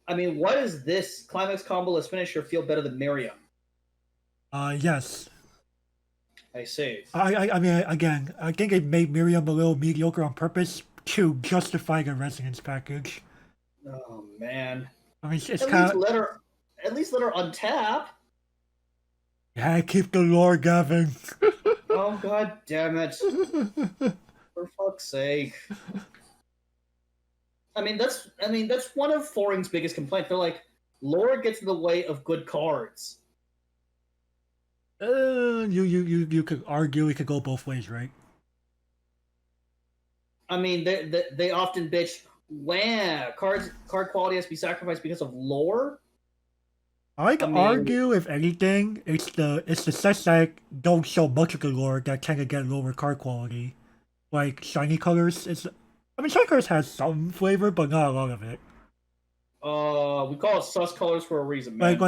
I mean, what is this? Climax combo-less finisher feel better than Miriam? Yes. I see. I mean, again, I think it made Miriam a little mediocre on purpose to justify the resonance package. Oh man. I mean, it's At kind least of... let her untap. Yeah, keep the lore, Gavin. Oh god damn it. For fuck's sake. I mean that's one of Foring's biggest complaints. They're like, lore gets in the way of good cards. You could argue it could go both ways, right? I mean, they often bitch, card quality has to be sacrificed because of lore. I argue, if anything, it's the sets that don't show much of the lore that tend to get lower card quality. Like shiny colors, shiny colors has some flavor, but not a lot of it. We call it sus colors for a reason, man.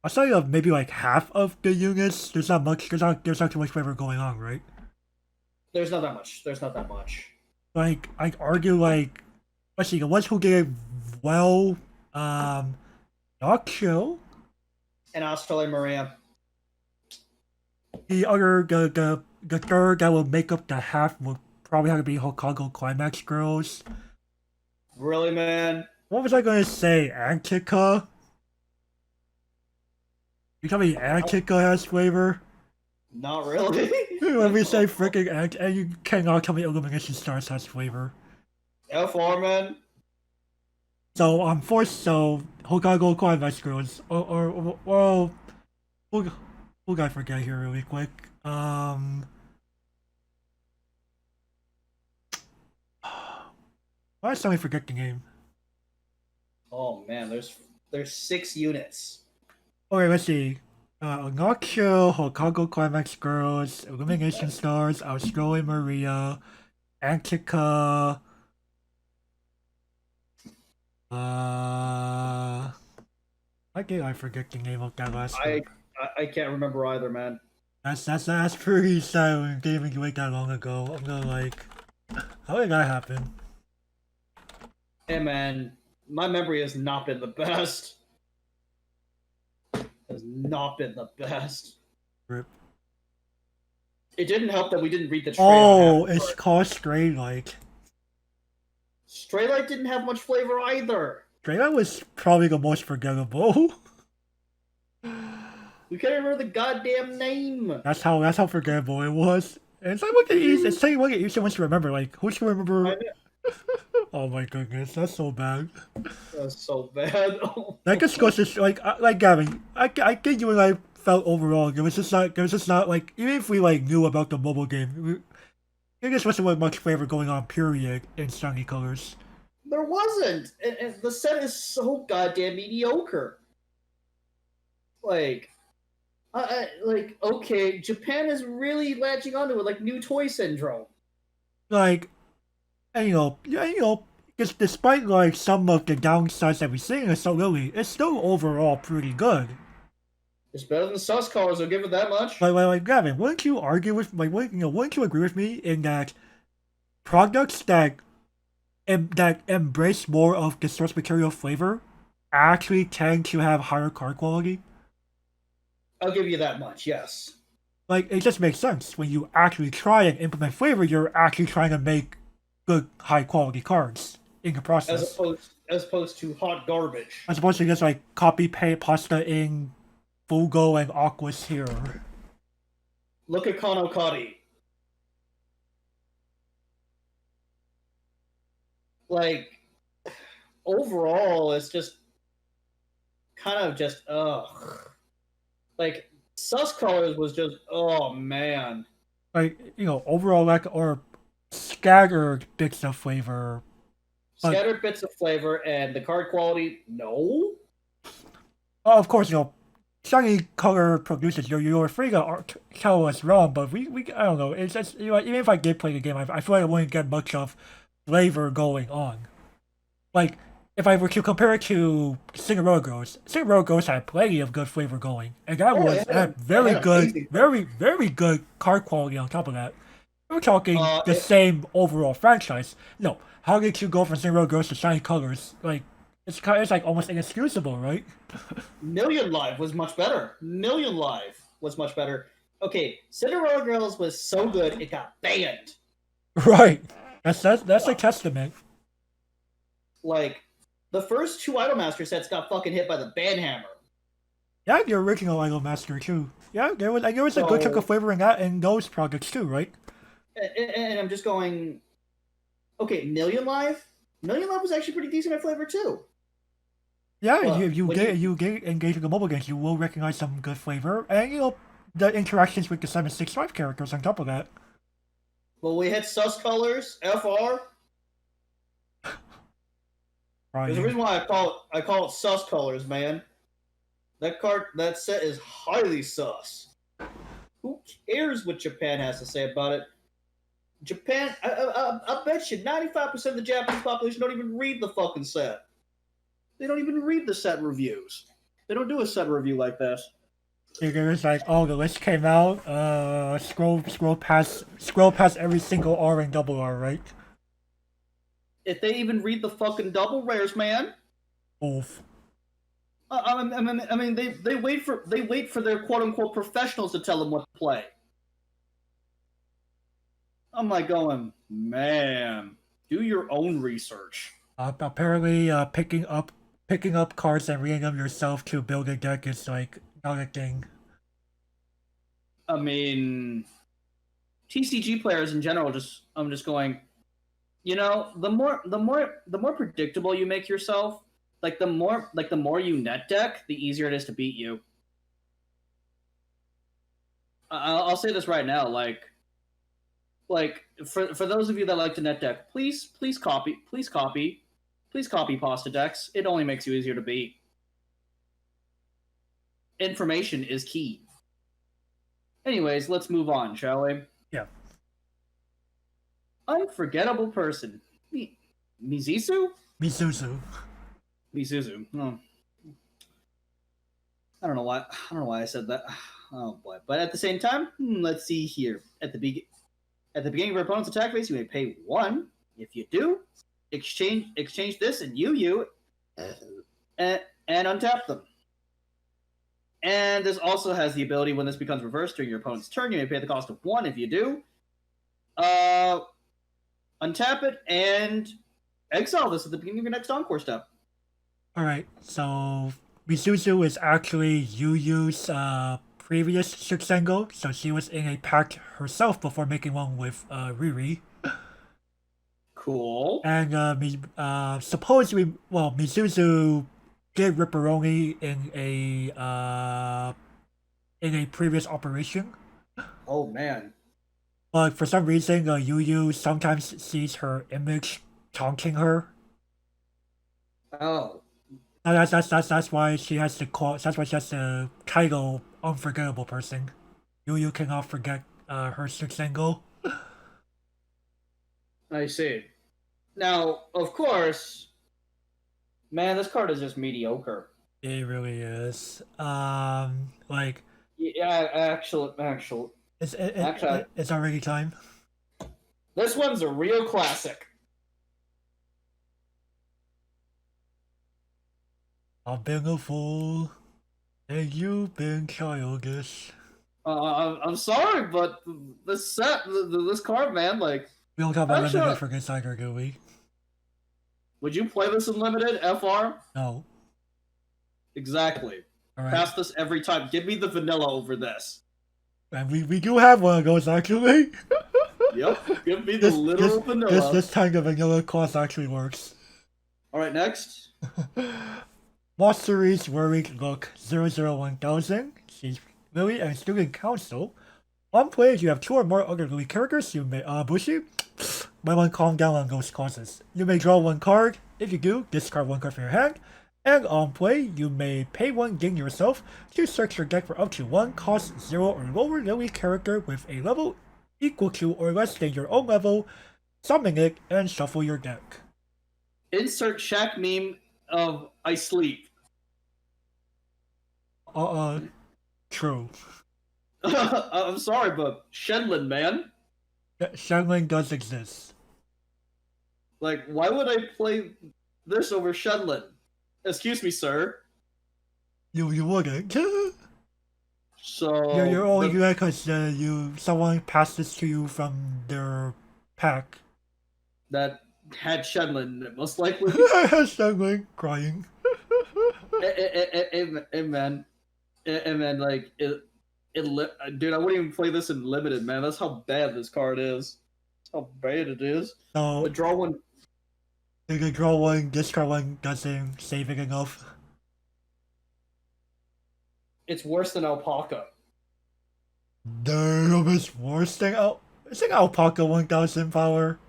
Outside of maybe like half of the units, there's not too much flavor going on, right? There's not that much. Like, I'd argue, like, let's see, the ones who did well, not chill. And Australia Maria. The third that will make up the half will probably have to be Hokago Climax Girls. Really, man? What was I gonna say? Antica? You tell me Antica has flavor? Not really. When we say freaking Antica, and you cannot tell me Illumination Stars has flavor. F4, man. So I'm forced. So Hokago Climax Girls, or who can I forget here really quick? Why did somebody forget the name? Oh man, there's 6 units. Okay, let's see. Noctua, Hokago Climax Girls, Illumination Stars, Australia Maria, Antica. Why did I forget the name of that last one? I can't remember either, man. That's pretty sad when gaming you wait that long ago. I'm gonna like, how did that happen? Hey man, my memory has not been the best. Has not been the best. Rip. It didn't help that we didn't read the trailer. Oh, it's called Stray Light. Stray Light didn't have much flavor either. Stray Light was probably the most forgettable. We can't remember the goddamn name. That's how forgettable it was. And it's like what it is. It's like what it usually wants to remember. Like who should remember? Oh my goodness, that's so bad. That's so bad. That just goes to like Gavin. I think you and I felt overall it was just not like, even if we like knew about the mobile game, there just wasn't much flavor going on. Period in shiny colors. There wasn't, and the set is so goddamn mediocre. Like, okay, Japan is really latching onto it, like new toy syndrome. Like, and you know, because despite like some of the downsides that we're seeing in So Lily, it's still overall pretty good. It's better than sus colors. I'll give it that much. Like Gavin, wouldn't you wouldn't you agree with me in that products that embrace more of the source material flavor actually tend to have higher card quality? I'll give you that much, yes. Like, it just makes sense. When you actually try and implement flavor, you're actually trying to make good, high-quality cards in the process. As opposed to hot garbage. As opposed to just, like, copy-paste pasta in Fugo and Aqua's here. Look at Konokari. Like, overall, it's just kind of just ugh. Like, Sus Colors was just, oh man. Like, overall lack or scattered bits of flavor. Scattered bits of flavor and the card quality, no. Of course, shiny color producers, you're free to tell us wrong, but we I don't know. It's just, even if I did play the game, I feel like I wouldn't get much of flavor going on. Like, if I were to compare it to Cinderella Girls had plenty of good flavor going, and that had very good, very good card quality on top of that. We're talking the same overall franchise. No, how did you go from Cinderella Girls to Shiny Colors? Like, it's like almost inexcusable, right? Million Live was much better. Million Live was much better. Okay, Cinderella Girls was so good it got banned. Right. That's a testament. Like, the first 2 Idolmaster sets got fucking hit by the ban hammer. Yeah, the original Idolmaster too. Yeah, there was a good chunk of flavor in that and those projects too, right? And I'm just going, okay, Million Live was actually pretty decent at flavor too. Yeah, if you get engaged with the mobile games, you will recognize some good flavor, and the interactions with the 765 characters on top of that. Well, we had Sus Colors, FR. Right. There's a reason why I call it Sus Colors, man. That set is highly sus. Who cares what Japan has to say about it? Japan, I bet you 95% of the Japanese population don't even read the fucking set. They don't even read the set reviews. They don't do a set review like this. It was like, oh, the list came out. Scroll past every single R and double R, right? If they even read the fucking double rares, man. Oof. I mean, they wait for their quote unquote professionals to tell them what to play. I'm like going, man, do your own research. Apparently, picking up cards and reading them yourself to build a deck is like not a thing. I mean, TCG players in general, I'm just going, the more predictable you make yourself, like the more you net deck, the easier it is to beat you. I'll say this right now, like for those of you that like to net deck, please copy pasta decks. It only makes you easier to beat. Information is key. Anyways, let's move on, shall we? Yeah. Unforgettable person. Mizuzu? Mizuzu. Oh. I don't know why I said that. Oh boy. But at the same time, let's see here. At the beginning of your opponent's attack phase, you may pay 1. If you do, exchange this and Yuyu and untap them. And this also has the ability, when this becomes reversed during your opponent's turn, you may pay the cost of 1. If you do, untap it and exile this at the beginning of your next Encore step. Alright, so Mizuzu is actually Yuyu's previous Shusengo, so she was in a pack herself before making one with Riri. Cool. And supposedly, Mizuzu did Ripperoni in a previous operation. Oh man. But for some reason, Yuyu sometimes sees her image taunting her. Oh. That's why she has to call. That's why she has the title "Unforgettable Person." Yuyu cannot forget her Shusengo. I see. Now, of course, man, this card is just mediocre. It really is. Like. Yeah, actually. It's already time. This one's a real classic. I've been a fool, and you've been childish. I'm sorry, but this card, man, like... We don't have a limited for Insider, do we? Would you play this in limited, FR? No. Exactly. All right. Pass this every time. Give me the vanilla over this. And we do have one of those actually. Yep, give me the literal vanilla. This kind of vanilla class actually works. All right, next. Monsteries Worried Look 001,000. She's Lily and Student Council. On play, if you have 2 or more other Lily characters, you may Bushi. Might want to calm down on those causes. You may draw 1 card. If you do, discard 1 card from your hand. And on play, you may pay 1 yen yourself to search your deck for up to 1 cost 0 or lower Lily character with a level equal to or less than your own level, summon it, and shuffle your deck. Insert Shaq meme of I sleep. True. I'm sorry, but Shenlin, man. Shenlin does exist. Like, why would I play this over Shenlin? Excuse me, sir. You wouldn't. So You're only doing it because someone passed this to you from their pack. that had Shenlin, most likely. Shenlin crying. Man, like dude, I wouldn't even play this in limited, man. That's how bad this card is. That's how bad it is. So But draw 1. you can draw 1, discard 1, doesn't save it enough. It's worse than Alpaca. Damn, it's worse than it's like Alpaca 1000 power.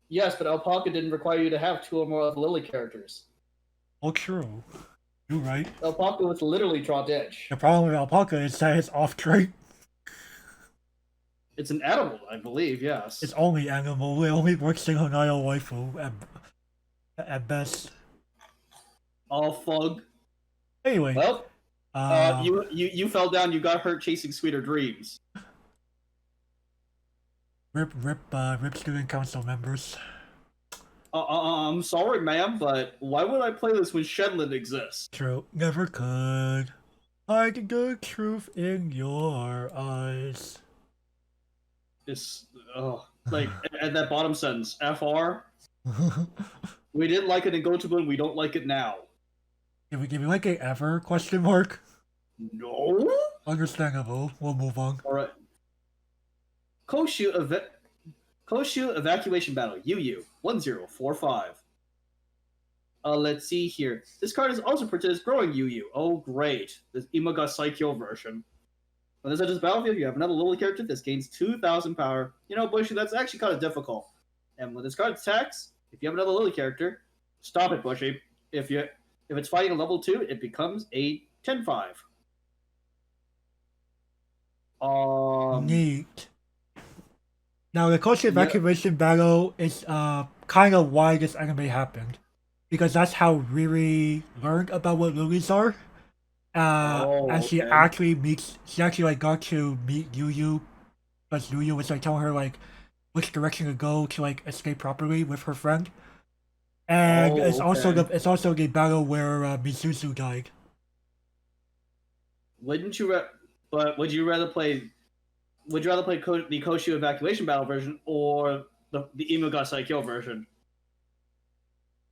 Yes, but Alpaca didn't require you to have 2 or more of the Lily characters. Oh, true. You're right. Alpaca was literally draw edge. The problem with Alpaca is that it's off trait. It's an animal, I believe, yes. It's only animal. It only works in Hanaya waifu at best. All fug. Anyway. Well, you fell down. You got hurt chasing sweeter dreams. Rip student council members. I'm sorry, ma'am, but why would I play this when Shenlin exists? True. Never could. Hide the truth in your eyes. This, like, at that bottom sentence, FR. We didn't like it in Gotobu, and we don't like it now. Give me like a ever question mark? No. Understandable. We'll move on. All right. Koshu evacuation battle. Yuyu 1045. Let's see here. This card is also printed as growing Yuyu. Oh, great. This Imaga Saikyo version. When this enters battlefield, you have another Lily character. This gains 2,000 power. You know, Bushy, that's actually kind of difficult. And when this card attacks, if you have another Lily character, stop it, Bushy. If it's fighting a level 2, it becomes a 10-5. Neat. Now the Koshi evacuation battle is kind of why this anime happened, because that's how Riri learned about what lilies are. And she actually like got to meet Yuyu, because Yuyu was like telling her like which direction to go to like escape properly with her friend. And it's also the battle where Mizuzu died. Wouldn't you? But would you rather play? Would you rather play the Koshu evacuation battle version or the Imuga Saikyo version?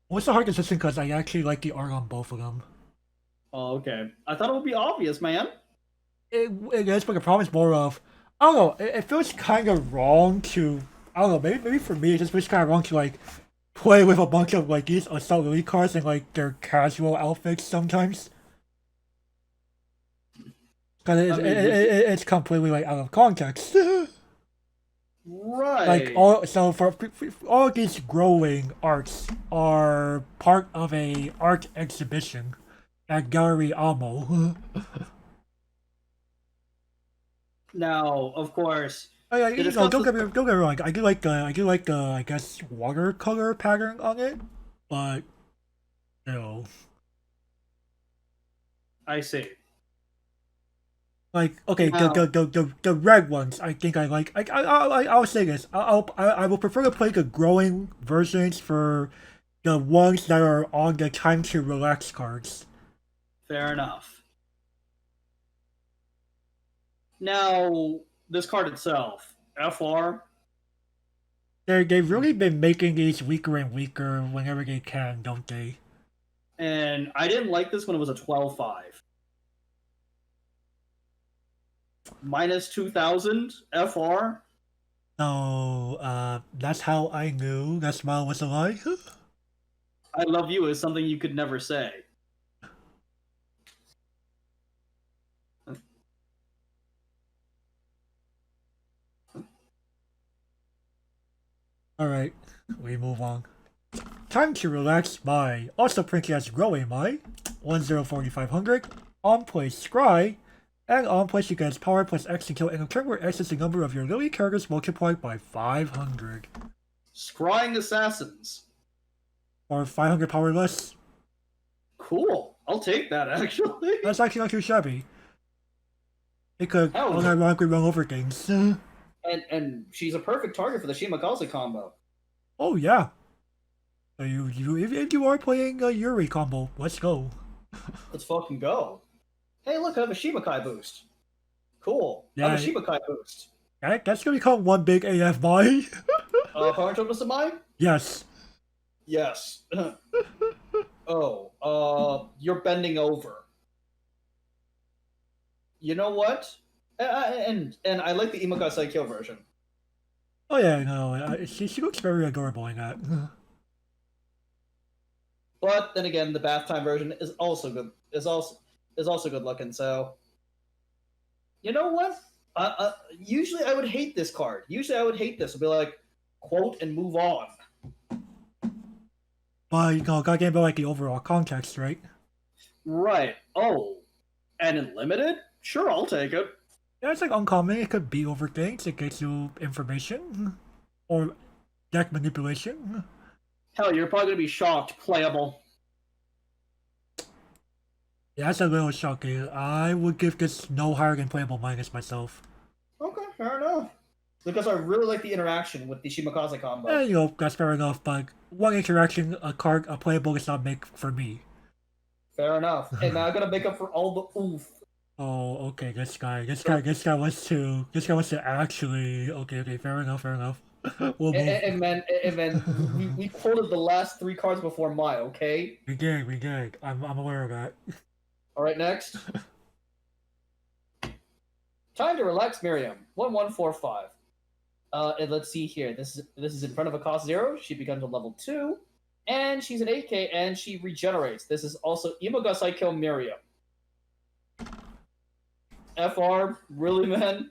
What's the hard decision? Because I actually like the art on both of them. Oh, okay. I thought it would be obvious, man. It is, but the problem is more of I don't know. It feels kind of wrong to I don't know. Maybe for me it just feels kind of wrong to like play with a bunch of like these assault elite cards in like their casual outfits sometimes. Because it's completely like out of context. Right. Like for all these growing arts are part of a art exhibition at Gallery Amo. Now, of course. Don't get me wrong. I do like the I guess watercolor pattern on it, but you know. I see. Like okay, the red ones I think I like. I'll say this. I will prefer to play the growing versions for the ones that are on the time to relax cards. Fair enough. Now, this card itself, FR. They've really been making these weaker and weaker whenever they can, don't they? And I didn't like this when it was a 12-5. Minus 2,000 FR. So, that's how I knew that smile was a lie. I love you is something you could never say. Alright, we move on. Time to relax my also printed as growing my 104500 on play Scry, and on place you get power plus X until end of turn where X is the number of your Lily characters multiplied by 500. Scrying assassins. Or 500 power less. Cool. I'll take that, actually. That's actually not too shabby. It could Hell yeah. unironically run over things. And she's a perfect target for the Shimakaze combo. Oh yeah. So if you are playing a Yuri combo, let's go. Let's fucking go. Hey, look, I have a Shimakai boost. Cool. I Yeah. have a Shimakai boost. That's gonna become one big AF buy. Power Total of mine? Yes. Yes. You're bending over. You know what? And I like the Imaga Saikyo version. Oh yeah, no, she looks very adorable in that. But then again, the bath time version is also good. Is also good looking. So, you know what? Usually I would hate this card. Usually I would hate this. I'd be like, quote and move on. But gotta get about like the overall context, right? Right. Oh, and in limited? Sure, I'll take it. Yeah, it's like uncommon. It could be over things. It gets you information or deck manipulation. Hell, you're probably gonna be shocked. Playable. Yeah, that's a little shocking. I would give this no higher than playable minus myself. Okay, fair enough. Because I really like the interaction with the Shimakaze combo. Yeah, that's fair enough. But one interaction, a playable does not make for me. Fair enough. Hey, now I gotta make up for all the oof. Oh, okay. This guy wants to actually. Okay. Fair enough. We'll move. And man, we quoted the last 3 cards before Mai, okay? We did. I'm aware of that. Alright, next. Time to relax, Miriam. 1145. And let's see here. This is in front of a cost 0. She becomes a level 2. And she's an 8k and she regenerates. This is also Imaga Saikyo Miriam. FR, really, man?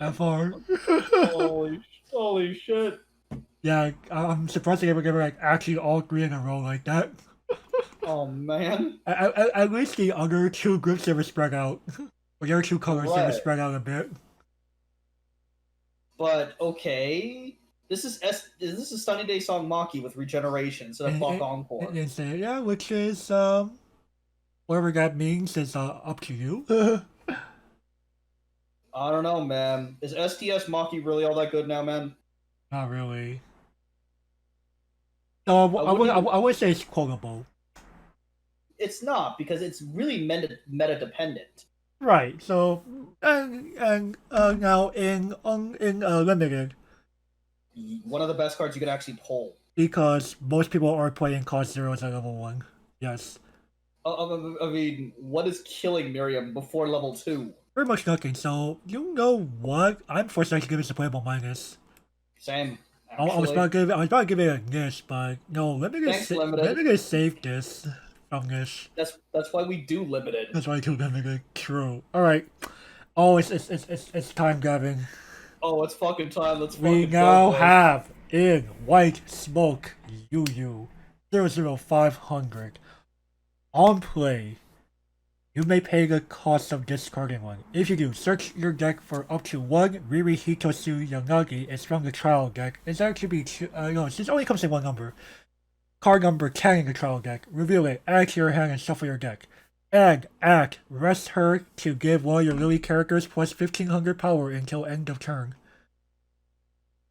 FR. Holy shit. Yeah, I'm surprised they ever get like actually all 3 in a row like that. Oh man. At least the other 2 groups they were spread out. Or the other 2 colors they were spread out a bit. But okay. This is Sunny Day Song Maki with regeneration instead of Fuck Encore. Yeah, which is whatever that means is up to you. I don't know, man. Is STS Maki really all that good now, man? Not really. No, I would say it's quotable. It's not, because it's really meta dependent. Right. So and now in limited, one of the best cards you could actually pull. Because most people are playing cost 0s at level 1. Yes. I mean, what is killing Miriam before level 2? Pretty much nothing. So you know what? I'm forced to give it a playable minus. Same. I was about to give it a niche, but no, let me just save this from this. That's why we do limited. That's why I do limited. True. All right. Oh, it's time, Gavin. Oh, it's fucking time. We now have in white smoke Yuyu 00500 on play. You may pay the cost of discarding one. If you do, search your deck for up to 1 Riri Hitosu Yanagi. It's from the trial deck. It's actually it only comes in 1 number. Card number 10 in the trial deck. Reveal it, add to your hand, and shuffle your deck. And act, rest her to give one of your Lily characters plus 1500 power until end of turn.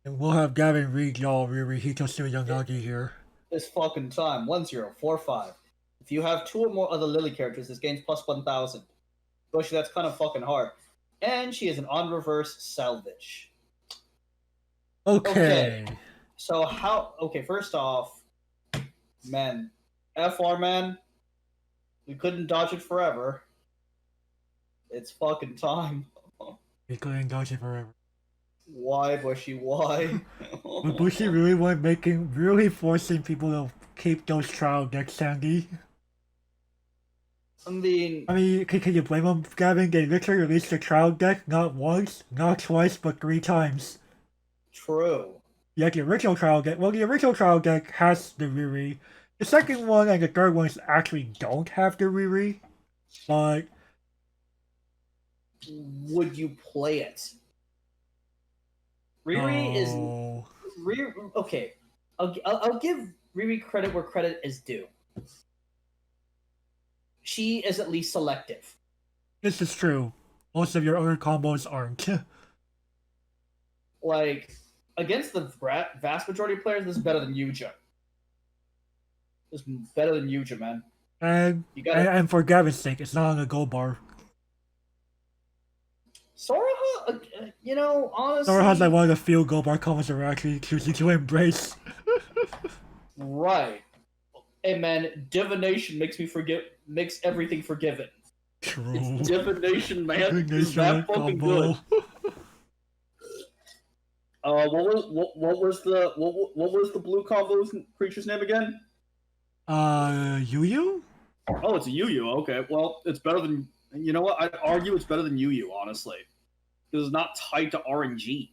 And we'll have Gavin read y'all Riri Hitosu Yanagi here. It's fucking time. 1045. If you have 2 or more other Lily characters, this gains plus 1000. Goshi, that's kind of fucking hard. And she is an on reverse salvage. Okay. So first off, man, FR man, we couldn't dodge it forever. It's fucking time. We couldn't dodge it forever. Why, Bushy? Why? But Bushi really was really forcing people to keep those trial decks, Sandy. I mean, Can you blame them, Gavin? They literally released the trial deck not once, not twice, but 3 times. true. Yeah, the original trial deck. Well, the original trial deck has the Riri. The second one and the third ones actually don't have the Riri, but Would you play it? Riri is no. Riri. Okay, I'll give Riri credit where credit is due. She is at least selective. This is true. Most of your other combos aren't. Like against the vast majority of players, this is better than Yuja. This is better than Yuja, man. and, You gotta. and for Gavin's sake, it's not on a gold bar. Soraha, honestly. Soraha's like one of the few gold bar combos that we're actually choosing to embrace. Right. Hey man, divination makes everything forgiven. True. It's divination, man. It's Divination that fucking combo. good. What was the blue combo's creature's name again? Yuyu? Oh, it's a Yuyu. Okay, well, it's better than. You know what? I'd argue it's better than Yuyu, honestly, because it's not tied to RNG.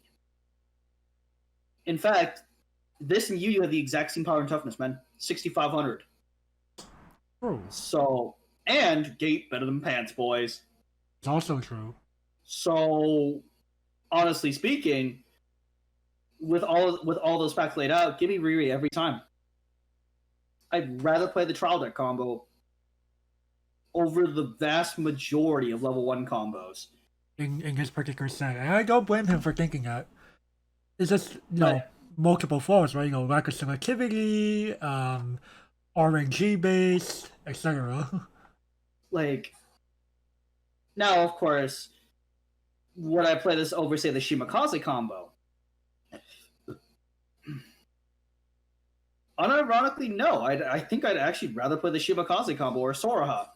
In fact, this and Yuyu have the exact same power and toughness, man. 6,500. True. So, and Gate better than Pants, boys. It's also true. So, honestly speaking, with all those facts laid out, give me Riri every time. I'd rather play the trial deck combo over the vast majority of level 1 combos. In this particular set. And I don't blame him for thinking that. It's just, Right. multiple flaws, right? Lack of selectivity, RNG based, etc. Like, now, of course, would I play this over, say, the Shimakaze combo? Unironically, no. I think I'd actually rather play the Shimakaze combo or Soraha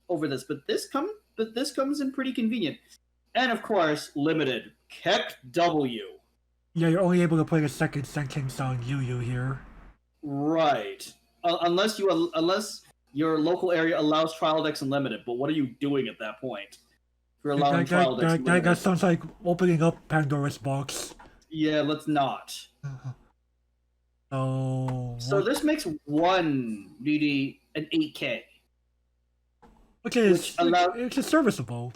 over this, but this comes in pretty convenient. And of course, limited Keck W. Yeah, you're only able to play the second sentence on Yuyu here. Right. Unless your local area allows trial decks unlimited, but what are you doing at that point? If you're allowing trial decks unlimited. That sounds like opening up Pandora's box. Yeah, let's not. So this makes one DD an 8K. Which is Which it's serviceable.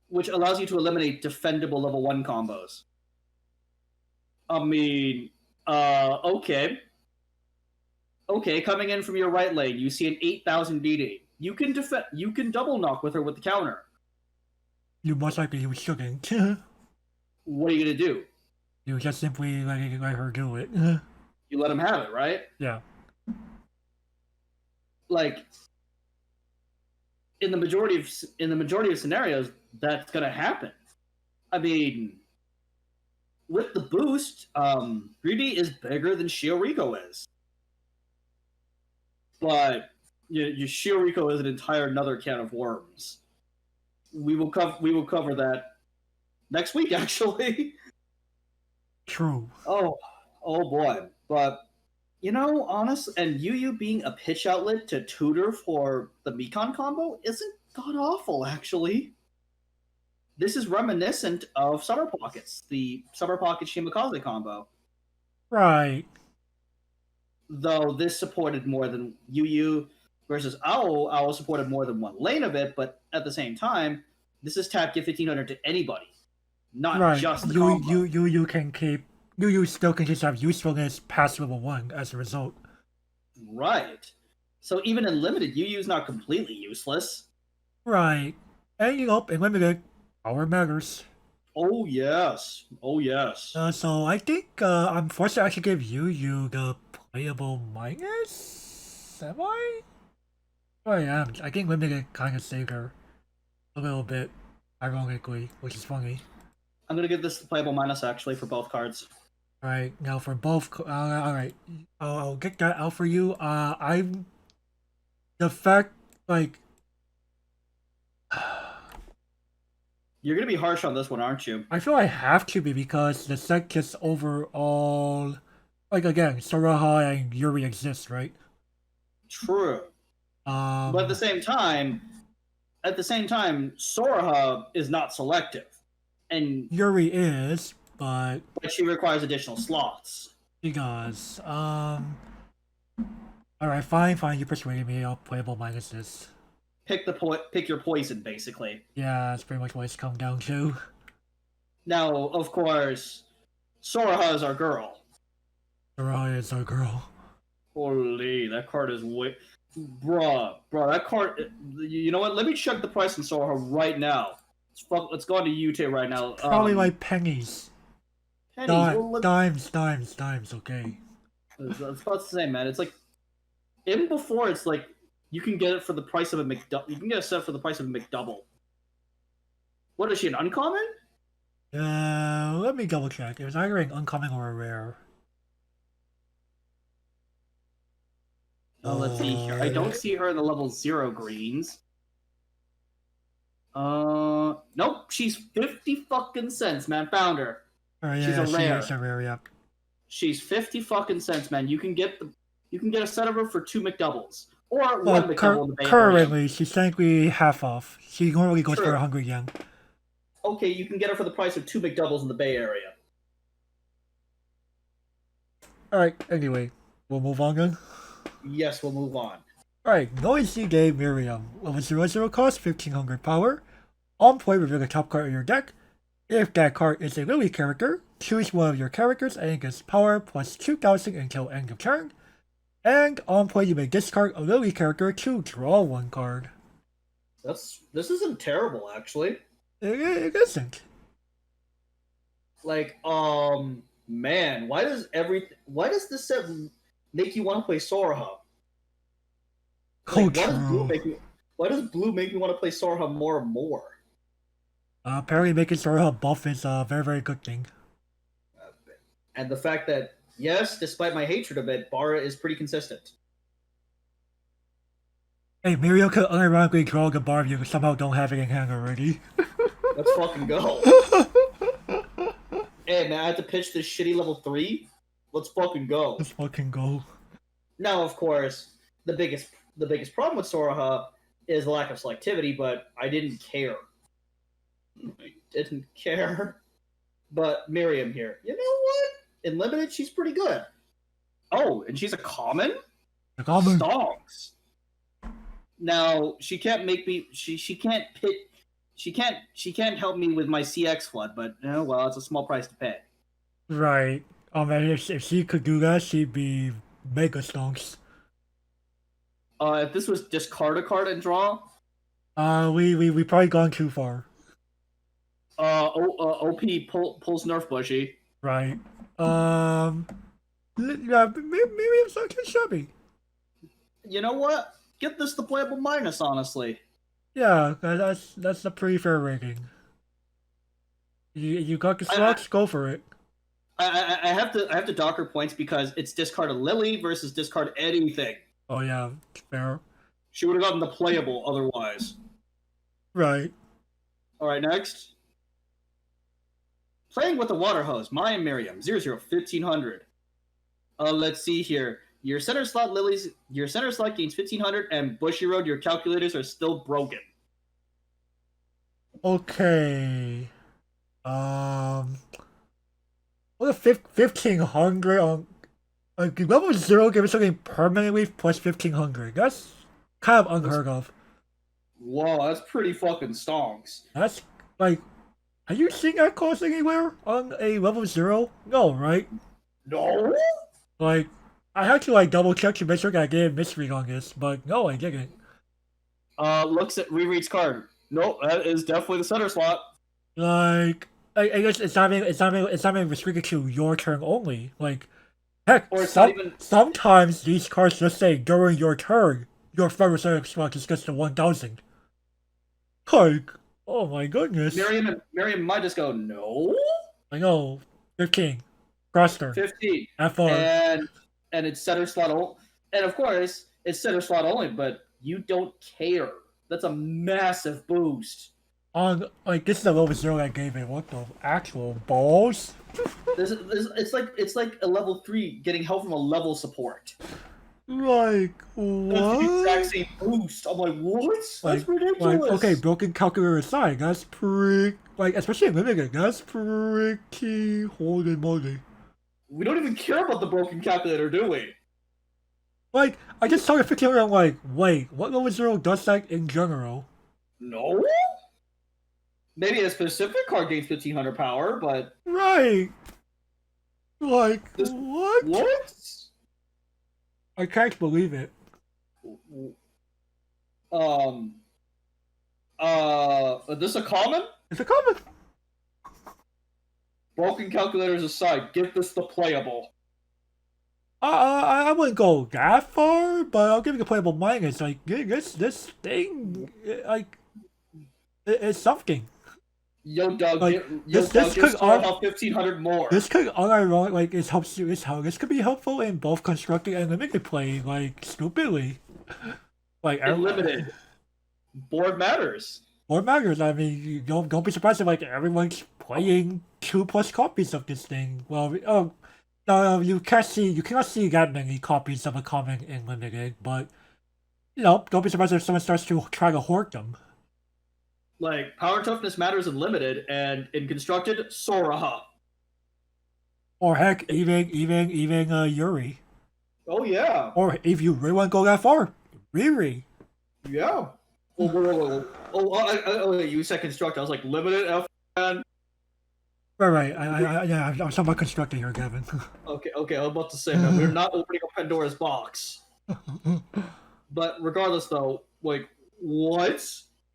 Which allows you to eliminate defendable level 1 combos. I mean, okay. Okay, coming in from your right lane, you see an 8,000 DD. You can double knock with her with the counter. You most likely shouldn't. What are you gonna do? You just simply let her do it. You let him have it, right? Yeah. Like, in the majority of scenarios, that's gonna happen. I mean, with the boost, Greedy is bigger than Shioriko is, but your Shioriko is an entire another can of worms. We will cover that next week, actually. True. Oh boy, but honestly, and Yuyu being a pitch outlet to Tutor for the Mikan combo isn't god awful, actually. This is reminiscent of Summer Pockets, the Summer Pocket Shimakaze combo. Right. Though this supported more than Yuyu versus Owl. Owl supported more than one lane of it, but at the same time, this is tap give 1,500 to anybody, not Right. just the combo. You still can just have usefulness past level 1 as a result. Right. So even in limited, Yuyu's not completely useless. Right. And in limited, power matters. Oh yes. Oh yes. So I think I'm forced to actually give Yuyu the playable minus? Am I? Oh, I am. I think limited kind of saved her a little bit, ironically, which is funny. I'm gonna give this the playable minus actually for both cards. Alright, now for both, alright, I'll get that out for you. The fact, like, You're gonna be harsh on this one, aren't you? I feel I have to be because the set just overall, like again, Soraha and Yuri exist, right? True. But at the same time, Soraha is not selective, and Yuri is, but she requires additional slots. she does. Alright, fine. You persuaded me. I'll playable minus this. Pick your poison, basically. Yeah, that's pretty much what it's come down to. Now, of course, Soraha is our girl. Soraha is our girl. Holy, that card is way... Bruh, that card... You know what? Let me check the price on Soraha right now. Let's go on to Yute right now. Probably like pennies. Pennies? Dimes, okay. That's about the same, man. It's like... Even before, it's like... You can get it for the price of a McDouble. You can get a set for the price of a McDouble. What is she, an uncommon? Let me double check. It was either an uncommon or a rare. Let's see here. I don't see her in the level 0 greens. Nope. She's 50 fucking cents, man. Found her. Oh, yeah, she's a rare. She's a rare, yep. She's 50 fucking cents, man. You can get a set of her for 2 McDoubles. Or one McDouble in the Bay currently, Area. she's technically half off. She normally goes for 100 yen. Okay, you can get her for the price of 2 McDoubles in the Bay Area. Alright, anyway. We'll move on then. Yes, we'll move on. Alright, Noisy Day Miriam. Level 00 cost, 1500 power. On play, reveal the top card of your deck. If that card is a Lily character, choose one of your characters and it gets power plus 2000 until end of turn. And on play, you may discard a Lily character to draw one card. This isn't terrible, actually. It isn't. Like, man, why does this set make you want to play Soraha? Like, why does blue make me want to play Soraha more and more? Apparently making Soraha buff is a very, very good thing. And the fact that, yes, despite my hatred of it, Bara is pretty consistent. Hey, Miriam could unironically draw the bar if you somehow don't have it in hand already. Let's fucking go. Hey, man, I have to pitch this shitty level 3? Let's fucking go. Let's fucking go. Now, of course, the biggest problem with Soraha is the lack of selectivity, but I didn't care. But Miriam here, you know what? In Limited, she's pretty good. Oh, and she's a common? A common. Stonks. Now, she can't make me... She can't pit... She can't help me with my CX flood, but, well, it's a small price to pay. Right. Oh man, if she could do that, she'd be mega stonks. If this was discard a card and draw... we probably gone too far. OP pulls Nerf Bushy. Right. Yeah, Miriam's not too shabby. You know what? Get this the playable minus, honestly. Yeah, that's a pretty fair rating. You got the slots, go for it. I have to dock her points because it's discard a Lily versus discard anything. Oh yeah, fair. She would have gotten the playable otherwise. Right. Alright, next. Playing with the water hose, Maya Miriam, 001500. Let's see here. Your center slot Lilies, your center slot gains 1500, and Bushy Road, your calculators are still broken. Okay. What a 1500 on level 0 gives something permanently plus 1500. That's kind of unheard of. Whoa, that's pretty fucking stonks. That's like, have you seen that cost anywhere on a level 0? No, right? No? Like, I had to like double check to make sure that I didn't misread on this, but no, I didn't. Looks at rereads card. Nope, that is definitely the center slot. Like, I guess it's not even restricted to your turn only. Like, heck, Or it's not even... sometimes these cards just say during your turn, your federal center slot just gets to 1000. Like, oh my goodness. Miriam might just go, no? I know, 15. Cross turn. 15. FR. And it's center slot only. And of course, it's center slot only, but you don't care. That's a massive boost. On like this is the lowest zero I gave it. What the actual balls? It's like a level 3 getting help from a level support. Like That's the exact what? same boost. I'm like, what? That's Like ridiculous. okay, broken calculator aside, that's pretty like especially in limited, that's pretty holy moly. We don't even care about the broken calculator, do we? Like I just saw the picture and I'm like, wait, what level zero does that in general? No. Maybe a specific card gains 1500 power, but Right. Like This- what? what? I can't believe it. Is this a common? It's a comment. Broken calculators aside, give this the playable. I wouldn't go that far, but I'll give it a playable minus. Like this thing, like it's something. Yo, Doug, Like, give could Sora 1500 more. This could unironic like it helps you. This could be helpful in both constructed and limited play. Like stupidly, like In limited. Board matters. Board matters. I mean, you don't be surprised if like everyone's playing 2+ copies of this thing. Well, oh. No, you cannot see that many copies of a comic in limited, but you know, don't be surprised if someone starts to try to hoard them. Like, power and toughness matters in limited, and in constructed, Sora. Or heck, even Yuri. Oh, yeah. Or if you really want to go that far, Riri. Yeah. Oh, you said constructed. I was like, limited, F, man. Right. I'm talking about constructed here, Gavin. Okay, I was about to say, man, we're not opening up Pandora's box. But regardless, though, like, what?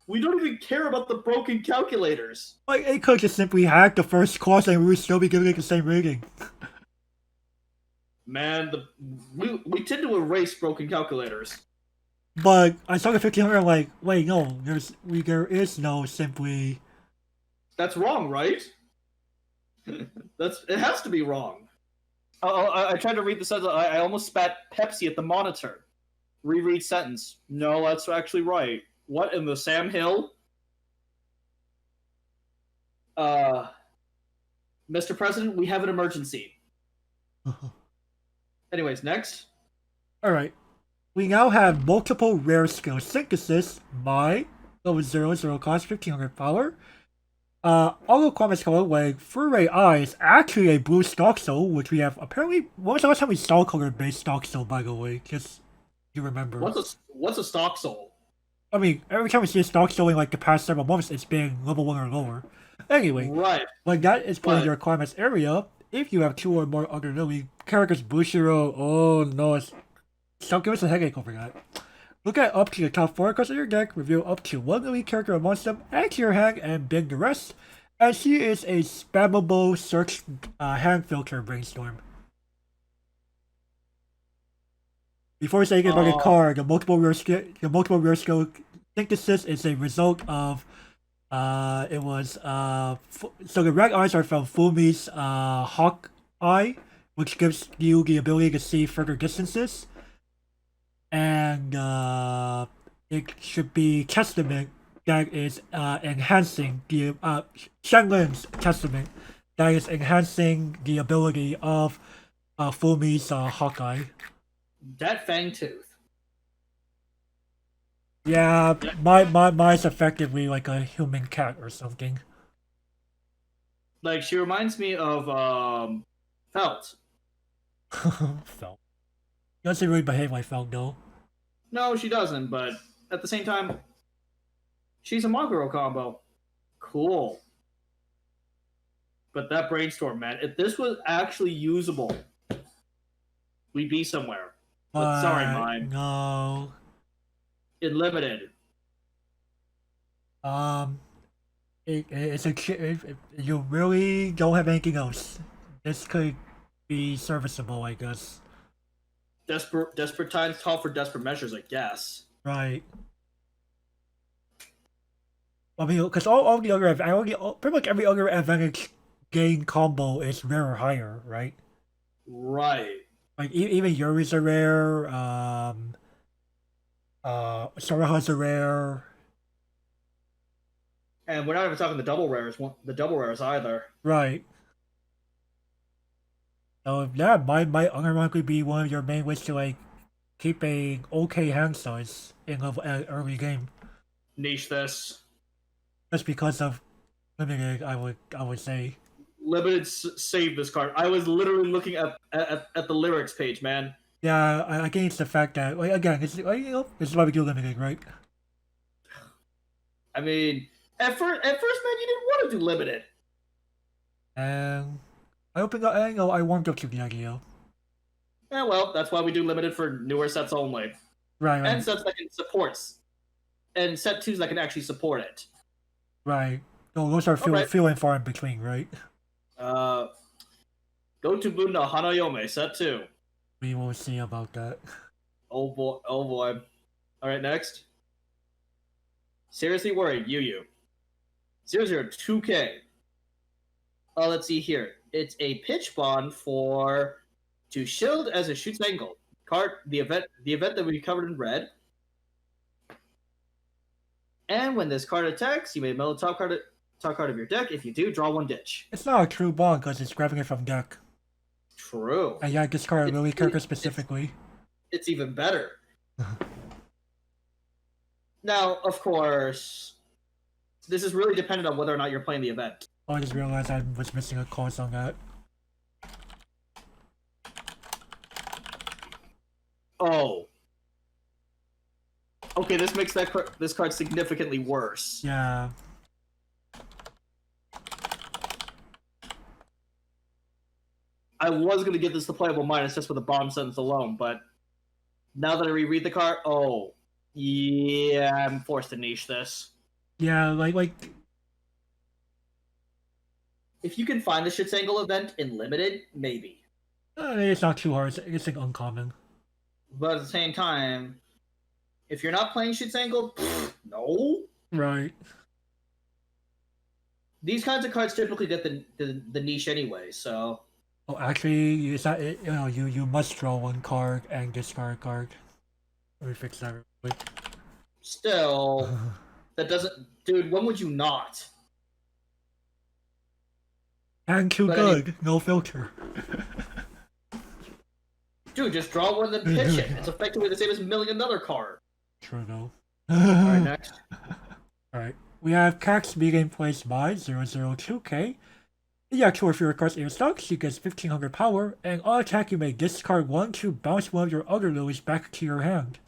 We don't even care about the broken calculators. Like, it could just simply hack the first clause and we would still be giving it the same rating. Man, we tend to erase broken calculators. But I saw the 1500, I'm like, wait, no, there is no simply. That's wrong, right? It has to be wrong. I tried to read the sentence. I almost spat Pepsi at the monitor. Reread sentence. No, that's actually right. What in the Sam Hill? Mr. President, we have an emergency. Anyways, next. Alright. We now have multiple rare skill synthesis. My level 0 cost 1500 power. Auto Comets color like Furry Eye is actually a blue stock soul, which we have apparently. When was the last time we saw color based stock soul, by the way? Just you remember. What's a stock soul? I mean, every time we see a stock soul in like the past several months, it's been level 1 or lower. Anyway, Right. when that is put in your requirements area, if you have 2 or more other Lily characters, Bushiro, oh no, don't give us a headache over that. Look at up to the top 4 cards of your deck, reveal up to 1 Lily character amongst them, add to your hand, and bin the rest. And she is a spammable search hand filter brainstorm. Before we say anything about the card, the multiple rare skill synthesis is a result of so the red eyes are from Fumi's Hawk Eye, which gives you the ability to see further distances. And it should be Testament that is enhancing the Shenlin's Testament that is enhancing the ability of Fumi's Hawkeye. That Fangtooth. Yeah, mine's effectively like a human cat or something. Like, she reminds me of Felt. Felt. Doesn't really behave like Felt though. No, she doesn't, but at the same time, she's a Maguro combo. Cool. But that brainstorm, man, if this was actually usable, we'd be somewhere. But sorry, mine. No. In limited. You really don't have anything else. This could be serviceable, I guess. Desperate times call for desperate measures, I guess. Right. I mean, because all the other, pretty much every other advantage gain combo is rare or higher, right? Right. Like even Yuri's a rare. Soraha's a rare. And we're not even talking the double rares either. Right. So yeah, might unironically be one of your main ways to like keep a okay hand size in an early game. Niche this. Just because of limited, I would say. Limited save this card. I was literally looking at the lyrics page, man. Yeah, I think it's the fact that like again, it's like, this is why we do limited, right? I mean, at first, man, you didn't want to do limited. And I warmed up to the idea. Yeah, well, that's why we do limited for newer sets only. Right. And sets that can supports. And set 2s that can actually support it. Right. No, those are few and far in between, right? Go to Bunda Hanayome, set 2. We will see about that. Oh boy. Alright, next. Seriously worried, Yuyu. 002K. Let's see here. It's a pitch bond to shield as it shoots angle. Card the event that we covered in red. And when this card attacks, you may mill the top card of your deck. If you do, draw 1 ditch. It's not a true bond because it's grabbing it from deck. True. And yeah, discard really character specifically. It's even better. Now, of course, this is really dependent on whether or not you're playing the event. Oh, I just realized I was missing a clause on that. Oh. Okay, this makes this card significantly worse. Yeah. I was going to give this the playable minus just for the bomb sentence alone, but now that I reread the card, oh, yeah, I'm forced to niche this. Yeah, like if you can find the Shit's Angle event in limited, maybe. It's not too hard. It's like uncommon. But at the same time, if you're not playing Shit's Angle, no. Right. These kinds of cards typically get the niche anyway, so. Oh, actually, is that it? You must draw 1 card and discard a card. Let me fix that real quick. Still, that doesn't, dude. When would you not? And too good, no filter. Dude, just draw 1 and then pitch it. It's effectively the same as milling another card. True though. Alright, next. Alright. We have Cax being placed by 002K. Yeah, sure, if your card's in stock, she gets 1500 power, and on attack you may discard 1 to bounce one of your other lilies back to your hand.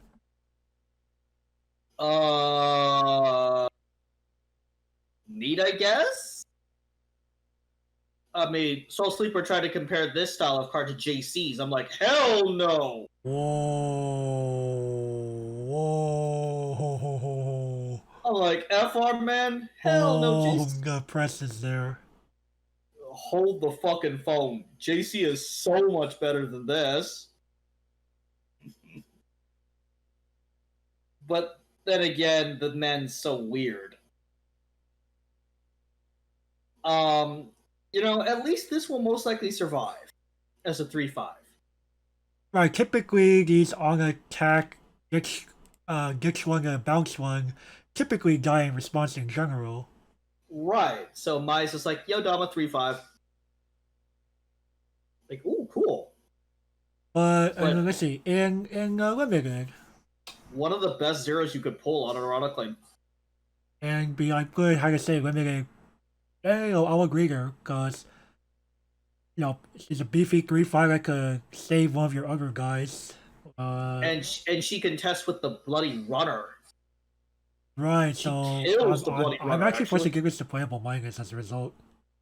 Neat, I guess? I mean, Soul Sleeper tried to compare this style of card to JC's. I'm like, hell no! Whoa. I'm like, FR, man? Hell no, JC. The press is there. Hold the fucking phone. JC is so much better than this. But then again, the man's so weird. At least this will most likely survive as a 3/5. Right, typically these on attack gets 1 and bounce 1 typically die in response in general. Right. So Mai's just like, yo, Dama 3/5. Like, ooh, cool. But let's see, in limited. One of the best zeros you could pull, unironically. And be like good, how to say limited. I'll agree there, because she's a beefy 3/5 that could save one of your other guys. And she can test with the bloody runner. Right, She so kills the bloody I'm runner, actually forced to actually. give this to playable minus as a result.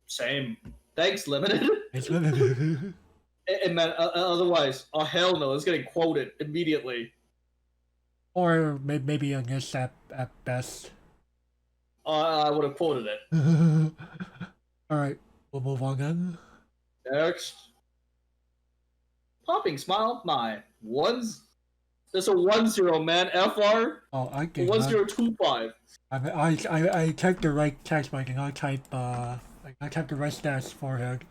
Same. Thanks, limited. It's limited. And man, otherwise, oh hell no, it's getting quoted immediately. Or maybe a miss at best. I would have quoted it. Alright, we'll move on then. Next. Popping Smile, my ones. There's a 1-0, man. FR. Oh, I can 1025. I typed the right text, but I cannot type I typed the right stats forehead.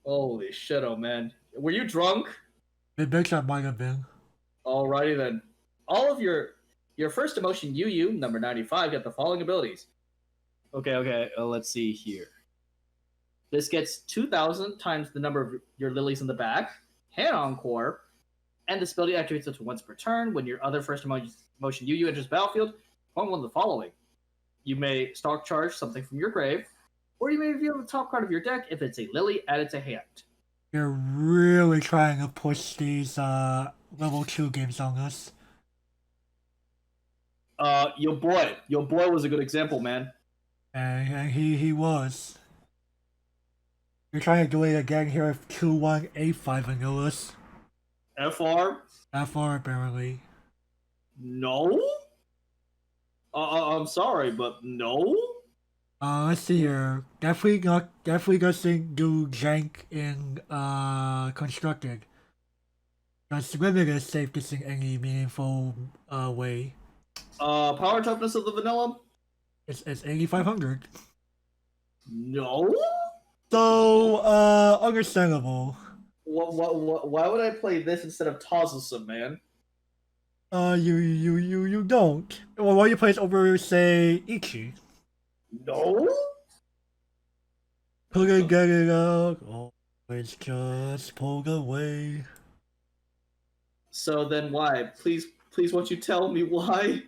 Holy shit, oh man. Were you drunk? The bitch I might have been. Alrighty then. All of your first emotion, Yuyu, number 95, get the following abilities. Okay. Let's see here. This gets 2,000 times the number of your lilies in the back. Hand Encore. And this ability activates up to once per turn. When your other first motion Yuyu enters battlefield, one of the following. You may stock charge something from your grave, or you may reveal the top card of your deck if it's a lily added to hand. You're really trying to push these level 2 games on us. Your boy was a good example, man. And he was. You're trying to do it again here with 2-1-8-5 vanillas. FR? FR apparently. No? I'm sorry, but no? Let's see here. Definitely doesn't do jank in constructed. That's limited safe this in any meaningful way. Power toughness of the vanilla? It's 8,500. No? So understandable. Why would I play this instead of Tazusa, man? You don't. Well, why you play it over, say, Ichi? No? Couldn't get it out. Always just pulled away. So then why? Please, won't you tell me why?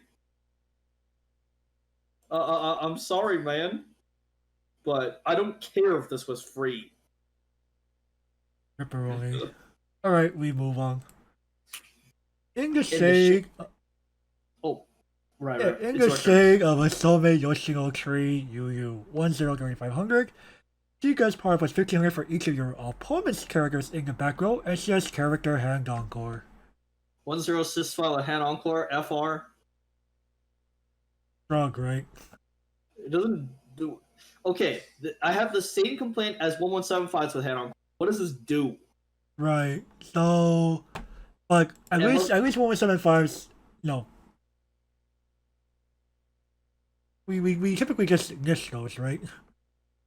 I'm sorry, man. But I don't care if this was free. Ripperoni. Alright, we move on. In the shade... Right. In the shade of a soulmate Yoshino tree, Yuyu 10-3500. She gets power plus 1500 for each of your opponent's characters in the back row, and she has character Hand Encore. 1-0 Sysfile Hand Encore, FR. Strong, right? It doesn't do... Okay, I have the same complaint as 1175s with Hand Encore. What does this do? Right, so... Like, at least 1175s... No. We typically just niche those, right?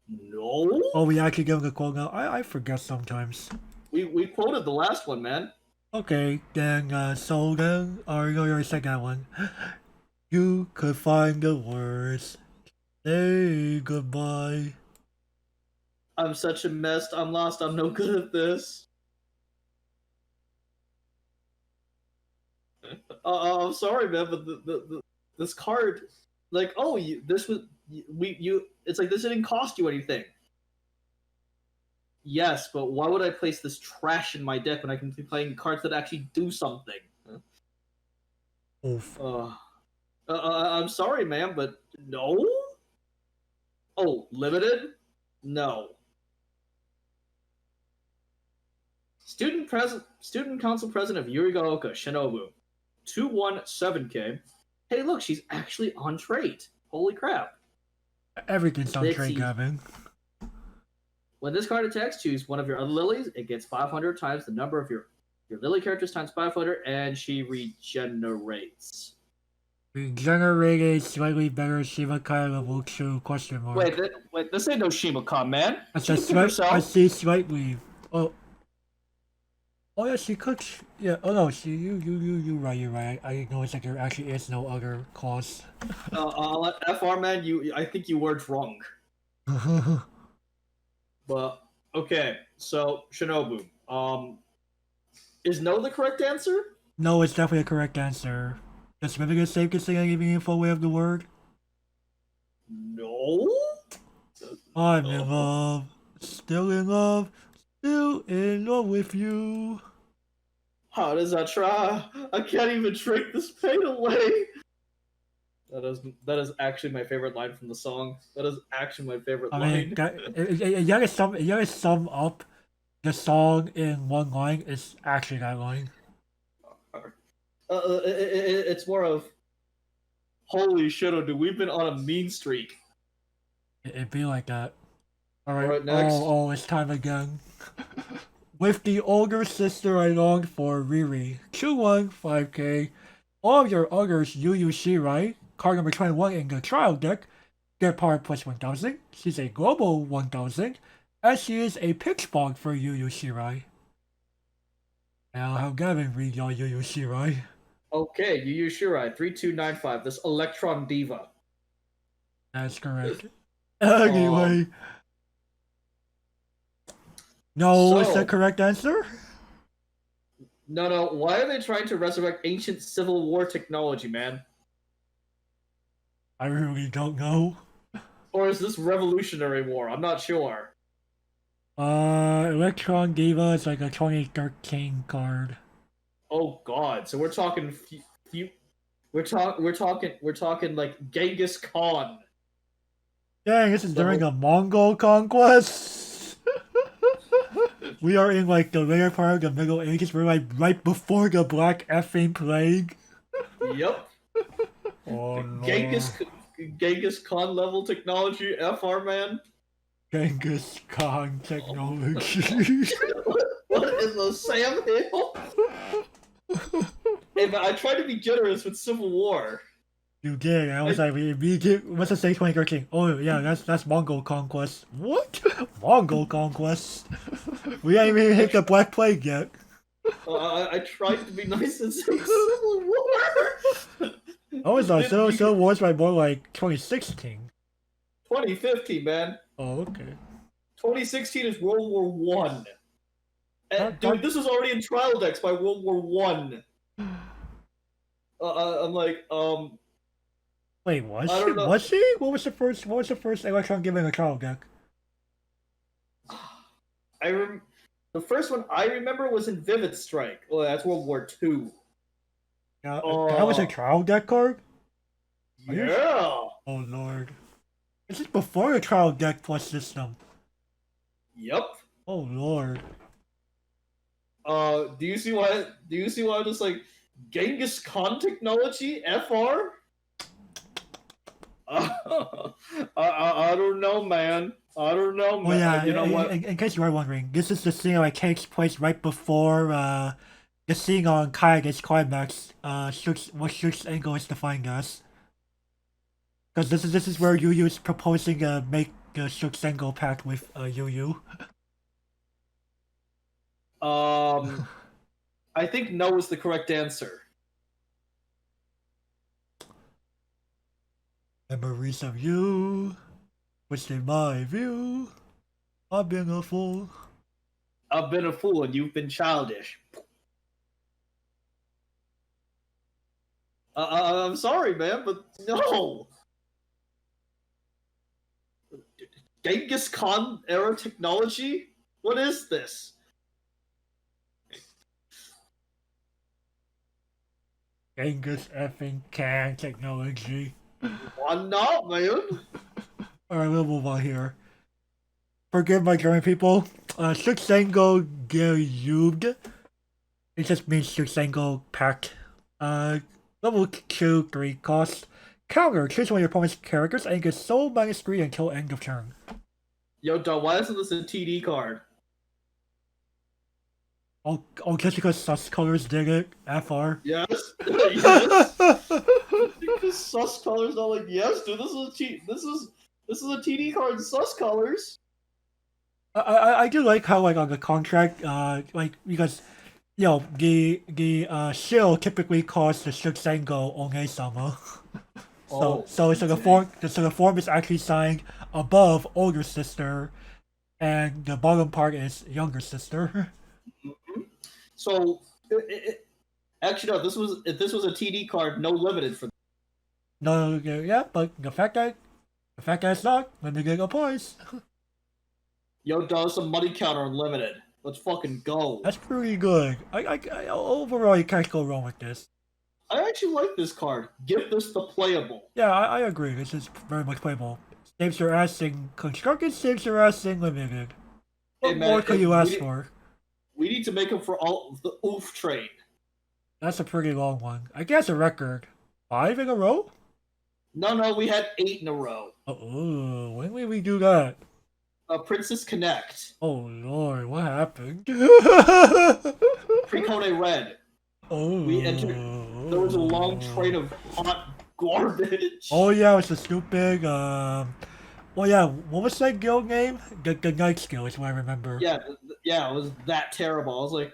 No? Oh, we actually give them a quote now? I forget sometimes. We quoted the last one, man. Okay, then, so then, your second one. You could find the words. Say goodbye. I'm such a mess. I'm lost. I'm no good at this. I'm sorry, man, but this card, like, it's like this didn't cost you anything. Yes, but why would I place this trash in my deck when I can be playing cards that actually do something? Oof. I'm sorry, man, but no? Oh, limited? No. Student Council President of Yurigaoka, Shinobu. 217K. Hey, look, she's actually on trait. Holy crap. Everything's on trade, Gavin. When this card attacks, choose one of your other lilies. It gets 500 times the number of your lily characters times 500, and she regenerates. Regenerated slightly better Shimakai level 2 question mark. Wait, this ain't no Shimakai, man. I see slightly. Oh yeah, she cooks. Yeah. Oh no, you're right. I acknowledge that there actually is no other cause. FR man, I think you were wrong. But okay, so Shinobu, is no the correct answer? No, it's definitely a correct answer. Does Vivica safe to say any meaningful way of the word? No. I'm in love, still in love with you. How does I try? I can't even drink this pain away. That is actually my favorite line from the song. That is actually my favorite line. You gotta sum up the song in one line. It's actually that line. It's more of, holy shit, dude, we've been on a mean streak. It'd be like that. Alright, next. It's time again. With the older sister I longed for, Riri. 215K. All of your others, Yuyu Shirai, card number 21 in the trial deck, get power plus 1000. She's a global 1000. And she is a pitch bog for Yuyu Shirai. And I'll have Gavin read y'all Yuyu Shirai. Okay, Yuyu Shirai, 3295, this Electron Diva. That's correct. Anyway. No, is So- the correct answer? No. Why are they trying to resurrect ancient Civil War technology, man? I really don't know. Or is this Revolutionary War? I'm not sure. Electron Diva is like a 2013 card. Oh God! So we're talking. We're talking like Genghis Khan. Dang, this is during a Mongol conquest. We are in like the later part of the Middle Ages. We're like right before the Black effing Plague. Yep. Oh no. Genghis Khan level technology, FR man. Genghis Khan technology. What is a Sam Hill? Hey man, I tried to be generous with Civil War. You did. I was like, what's it say 2013? Oh yeah, that's Mongol conquest. What? Mongol conquest? We ain't even hit the Black Plague yet. I tried to be nice and say Civil War. I was like, Civil War's like more like 2016. 2015, man. Oh, okay. 2016 is World War One. That- Dude, this was already in trial decks by World War One. I'm like, Wait, was I she? don't know. Was she? What was the first Electron giving a trial deck? the first one I remember was in Vivid Strike. Oh, that's World War Two. Yeah, that was a trial deck card? Are you- Yeah. Oh lord. This is before the trial deck plus system. Yep. Oh lord. Do you see why? Do you see why I'm just like Genghis Khan technology? FR? I don't know, man. I don't know, man. Oh yeah, You know what? in case you are wondering, this is the scene that takes place right before the scene on Kayage's climax. What Shuk's angle is defined as. Because this is where Yuyu is proposing to make the Shuk's angle pact with Yuyu. I think no is the correct answer. Memories of you, which in my view, I've been a fool. I've been a fool and you've been childish. I'm sorry, man, but no. Genghis Khan era technology? What is this? Genghis effing Khan technology. Why not, man? Alright, we'll move on here. Forgive my German people. Shuxango Geryubd. It just means Shuxango pact. Level 2, 3 cost. Counter, choose one of your opponent's characters and get soul -3 until end of turn. Yo, Don, why isn't this a TD card? Oh, just because sus colors did it, FR. Yes. Yes. Because sus colors are like, yes, dude, this is a TD card, sus colors. I do like how like on the contract, like because you know the shill typically calls the Shuxango One-sama. So the form is actually signed above older sister, and the bottom part is younger sister. So, actually, no. If this was a TD card, no limited for. No, yeah, but the fact that it's not, let me get a points. Yo, does some money counter unlimited. Let's fucking go. That's pretty good. I overall you can't go wrong with this. I actually like this card. Give this the playable. Yeah, I agree. This is very much playable. Saves your ass in constructed, saves your ass in limited. What Hey, man, more could you ask for? We need to make him for all the oof trade. That's a pretty long one. I guess a record. 5 in a row? No, we had 8 in a row. Oh, when will we do that? Princess Connect. Oh lord, what happened? Precone Red. Oh. We entered. There was a long train of hot garbage. Oh yeah, it's a stupid. Oh yeah, what was that guild name? The Night Skill is what I remember. Yeah, it was that terrible. I was like,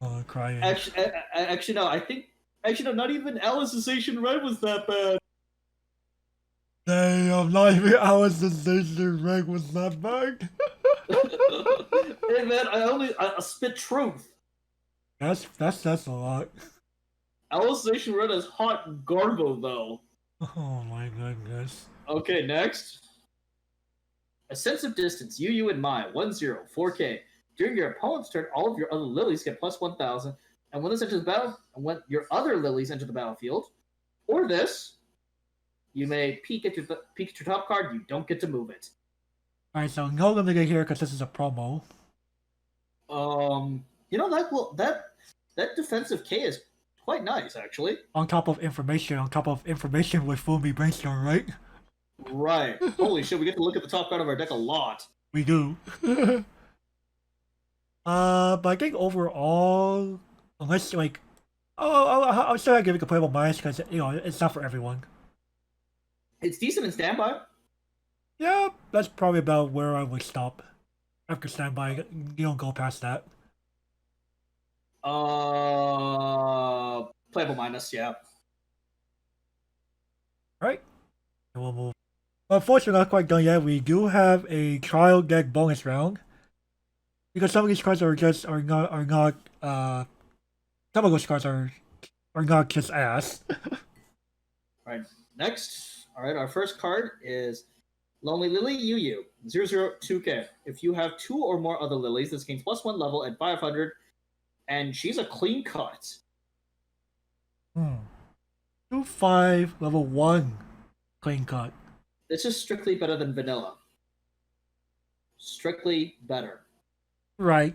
oh, crying. actually, no. I think, actually, no. Not even Alice's Red was that bad. Damn, not even our sensation rank was that bad. Hey man, I spit truth. That's a lot. Alicization Red is hot garbo though. Oh my goodness. Okay, next. A sense of distance, you and my 1-0, 4K. During your opponent's turn, all of your other lilies get plus 1,000, and when this enters the battle, and when your other lilies enter the battlefield, or this, you may peek at your top card. You don't get to move it. Alright, so no limited here because this is a promo. You know that defensive K is quite nice actually. On top of information with Fumi Brainstorm, right? Right. Holy shit, we get to look at the top card of our deck a lot. We do. But I think overall, unless like, I'm still gonna give it a playable minus because it's not for everyone. It's decent in standby. Yeah, that's probably about where I would stop. After standby, you don't go past that. Playable minus, yeah. Alright, we'll move. Unfortunately, not quite done yet. We do have a trial deck bonus round. Because some of these cards are not some of those cards are not just ass. Alright, next. Alright, our first card is Lonely Lily Yuyu, 002K. If you have 2 or more other lilies, this gains +1 level at 500, and she's a clean cut. 2-5 level 1 clean cut. This is strictly better than vanilla. Strictly better. Right.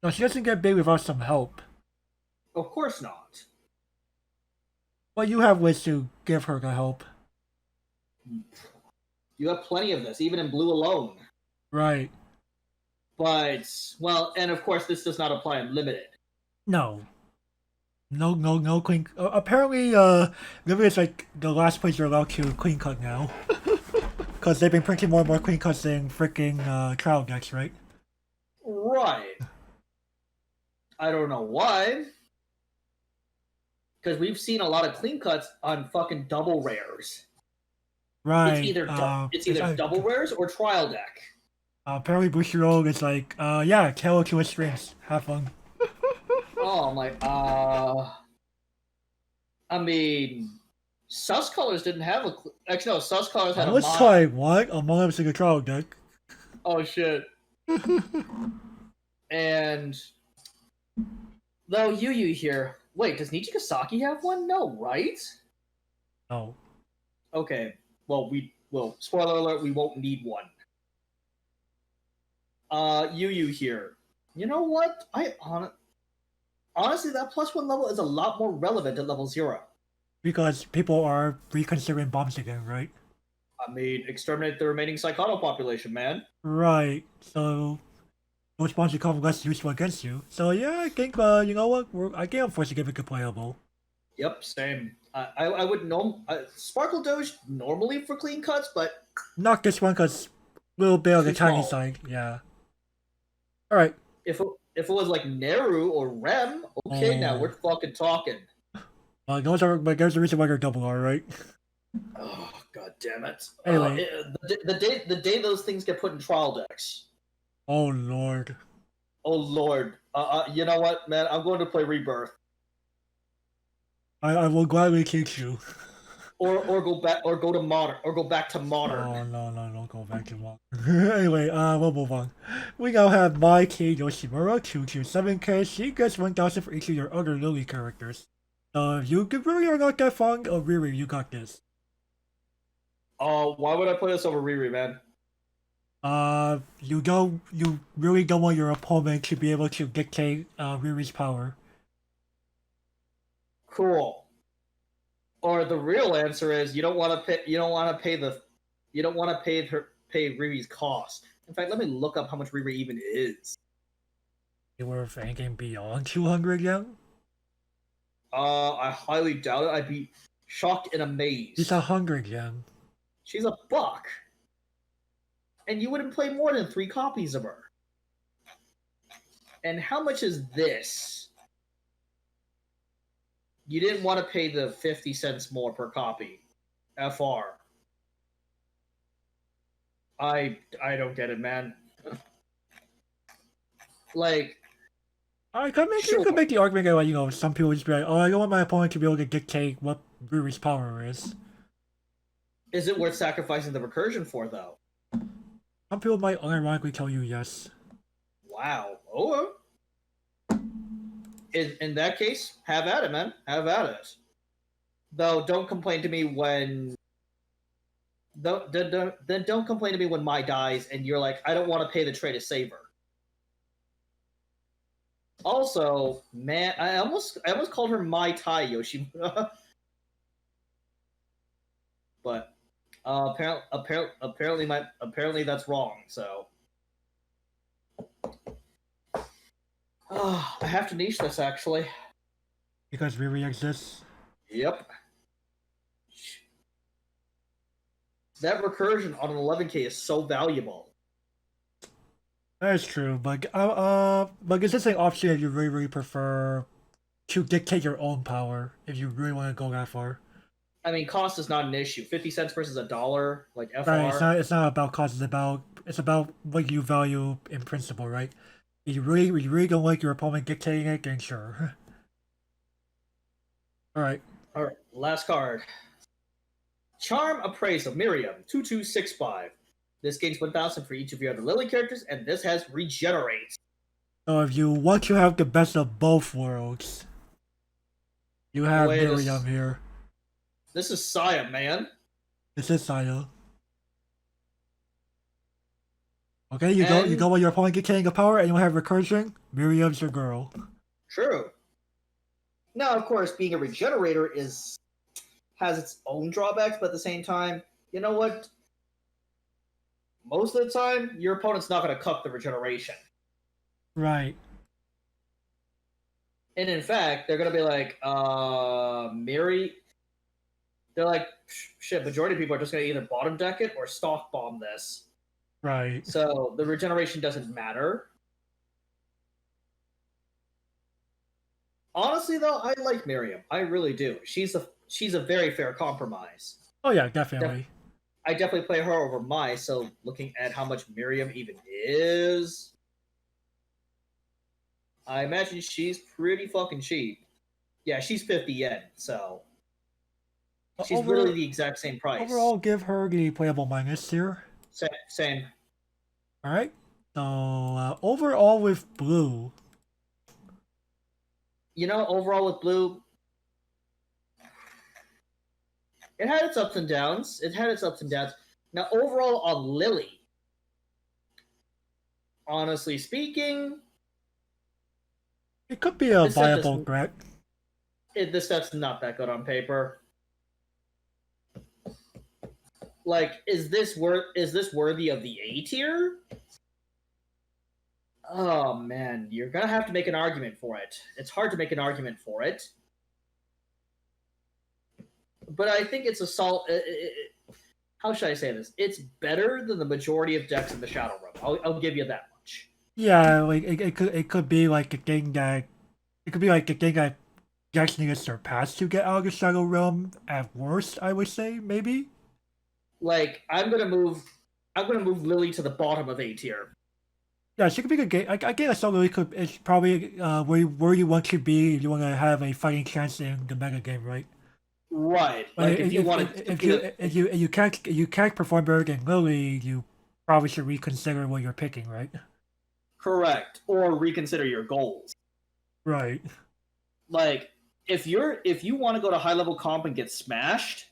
No, she doesn't get big without some help. Of course not. But you have ways to give her the help. You have plenty of this, even in blue alone. Right. But, well, and of course this does not apply unlimited. No clean. Apparently, Lily is like the last place you're allowed to clean cut now. Because they've been printing more and more clean cuts in freaking trial decks, right? Right. I don't know why. Because we've seen a lot of clean cuts on fucking double rares. Right. It's either double rares or trial deck. Apparently Bushiroad is like, yeah, Tail to his strings. Have fun. Oh, I'm like, I mean, Sus Colors didn't have a... Actually, no, Sus Colors had a Let's mono. try what? A mono single trial deck. Oh, shit. And... Though Yuyu here... Wait, does Nijigasaki have one? No, right? No. Okay. Well, spoiler alert, we won't need one. Yuyu here. You know what? Honestly, that +1 level is a lot more relevant at level 0. Because people are reconsidering bombs again, right? I mean, exterminate the remaining Psychoto population, man. Right. So those bombs become less useful against you. So yeah, I think you know what? I think I'm forced to give it a playable. Yep, same. I would know Sparkle Doge normally for clean cuts, but not this one because a little bit on the too tiny small. side. Yeah. All right. If it was like Neru or Rem, okay, now we're fucking talking. There's a reason why they're double R, right? Oh, god damn it! Anyway. The day those things get put in trial decks. Oh lord. Oh lord. You know what, man? I'm going to play Rebirth. I will gladly teach you. Or go to modern, or go back to modern. Oh no, don't go back to modern. Anyway, we'll move on. We now have My Key Yoshimura 227K. She gets 1,000 for each of your other Lily characters. If you really are not that fond of Riri, you got this. Oh, why would I play this over Riri, man? You really don't want your opponent to be able to dictate Riri's power. Cool. Or the real answer is you don't want to pay Riri's cost. In fact, let me look up how much Riri even is. You were thinking beyond 200 yen? I highly doubt it. I'd be shocked and amazed. She's 100 yen. She's $1. And you wouldn't play more than 3 copies of her. And how much is this? You didn't want to pay the 50 cents more per copy. FR. I don't get it, man. Like, You could sure. make the argument that, like, you know, some people just be like, oh, I don't want my opponent to be able to dictate what Brewery's power is. Is it worth sacrificing the recursion for, though? Some people might unironically tell you yes. Wow. Oh. In that case, have at it, man. Have at it. Though, don't complain to me when. Then don't complain to me when Mai dies and you're like, I don't want to pay the trade to save her. Also, man, I almost called her Mai Tai Yoshimura. But apparently that's wrong. So I have to niche this actually. Because Riri exists. Yep. That recursion on an 11K is so valuable. That is true, but is this an option that you really prefer to dictate your own power if you really want to go that far? I mean, cost is not an issue. 50 cents versus $1, like FR. Right, it's not about cost. It's about what you value in principle, right? If you really don't like your opponent dictating it, then sure. All right. Last card. Charm Appraisal, Miriam, 2265. This gains 1,000 for each of your other Lily characters, and this has Regenerate. So if you want to have the best of both worlds, you have Miriam here. This is Saya, man. This is Saya. Okay, you go while your opponent dictating a power, and you have recursion. Miriam's your girl. True. Now, of course, being a regenerator has its own drawbacks, but at the same time, you know what? Most of the time, your opponent's not going to cup the regeneration. Right. And in fact, they're going to be like, They're like, shit, majority of people are just going to either bottom deck it or stock bomb this. Right. So the regeneration doesn't matter. Honestly, though, I like Miriam. I really do. She's a very fair compromise. Oh yeah, definitely. I definitely play her over Mai, so looking at how much Miriam even is, I imagine she's pretty fucking cheap. Yeah, she's 50 yen, so she's really the exact same price. Overall, give her the playable minus here. Same. Alright, so overall with blue. You know, overall with blue, it had its ups and downs. Now, overall on Lily, honestly speaking, it could be a viable threat. This set's not that good on paper. Like, is this worthy of the A tier? Oh man, you're gonna have to make an argument for it. It's hard to make an argument for it. But I think it's a solid. How should I say this? It's better than the majority of decks in the Shadow Realm. I'll give you that much. Yeah, like it could be like a thing that decks need to surpass to get out of the Shadow Realm. At worst, I would say maybe. Like I'm gonna move Lily to the bottom of A tier. Yeah, she could be a good game. I guess Lily could. It's probably where you want to be if you want to have a fighting chance in the meta game, right? Right. Like if you can't perform better than Lily, you probably should reconsider what you're picking, right? Correct. Or reconsider your goals. Right. Like if you want to go to high level comp and get smashed,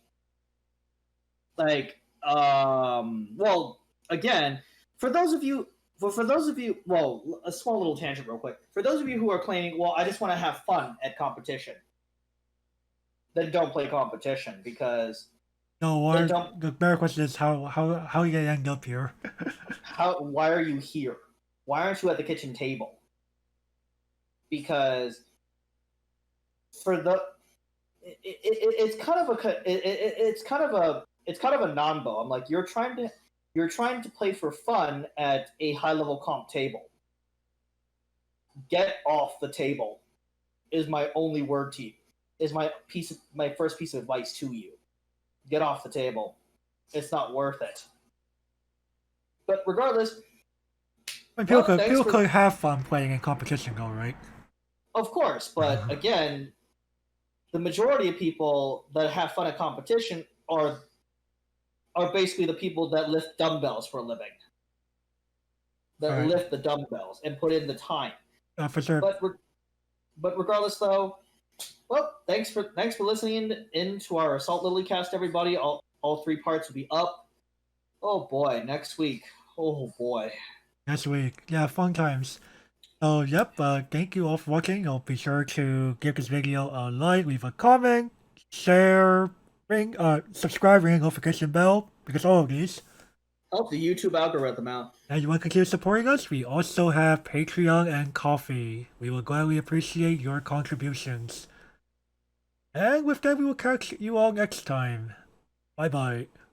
like well, again, for those of you, well, a small little tangent real quick. For those of you who are claiming, well, I just want to have fun at competition, then don't play competition because the better question is how are you gonna end up here? Why are you here? Why aren't you at the kitchen table? Because it's kind of a non-bow. I'm like, you're trying to play for fun at a high level comp table. Get off the table is my only word to you. Is my first piece of advice to you. Get off the table. It's not worth it. But regardless, And Well, people thanks for- could have fun playing in competition, though, right? of course, but again, the majority of people that have fun at competition are basically the people that lift dumbbells for a living. That Right. lift the dumbbells and put in the time. For sure. But regardless, though, well, thanks for listening into our Assault Lily cast, everybody. All 3 parts will be up. Oh boy, next week. Oh boy. Next week. Yeah, fun times. So, yep, thank you all for watching. Be sure to give this video a like, leave a comment, share, subscribe, ring the notification bell, because all of these. Help the YouTube algorithm out. And you want to continue supporting us? We also have Patreon and Coffee. We will gladly appreciate your contributions. And with that, we will catch you all next time. Bye-bye.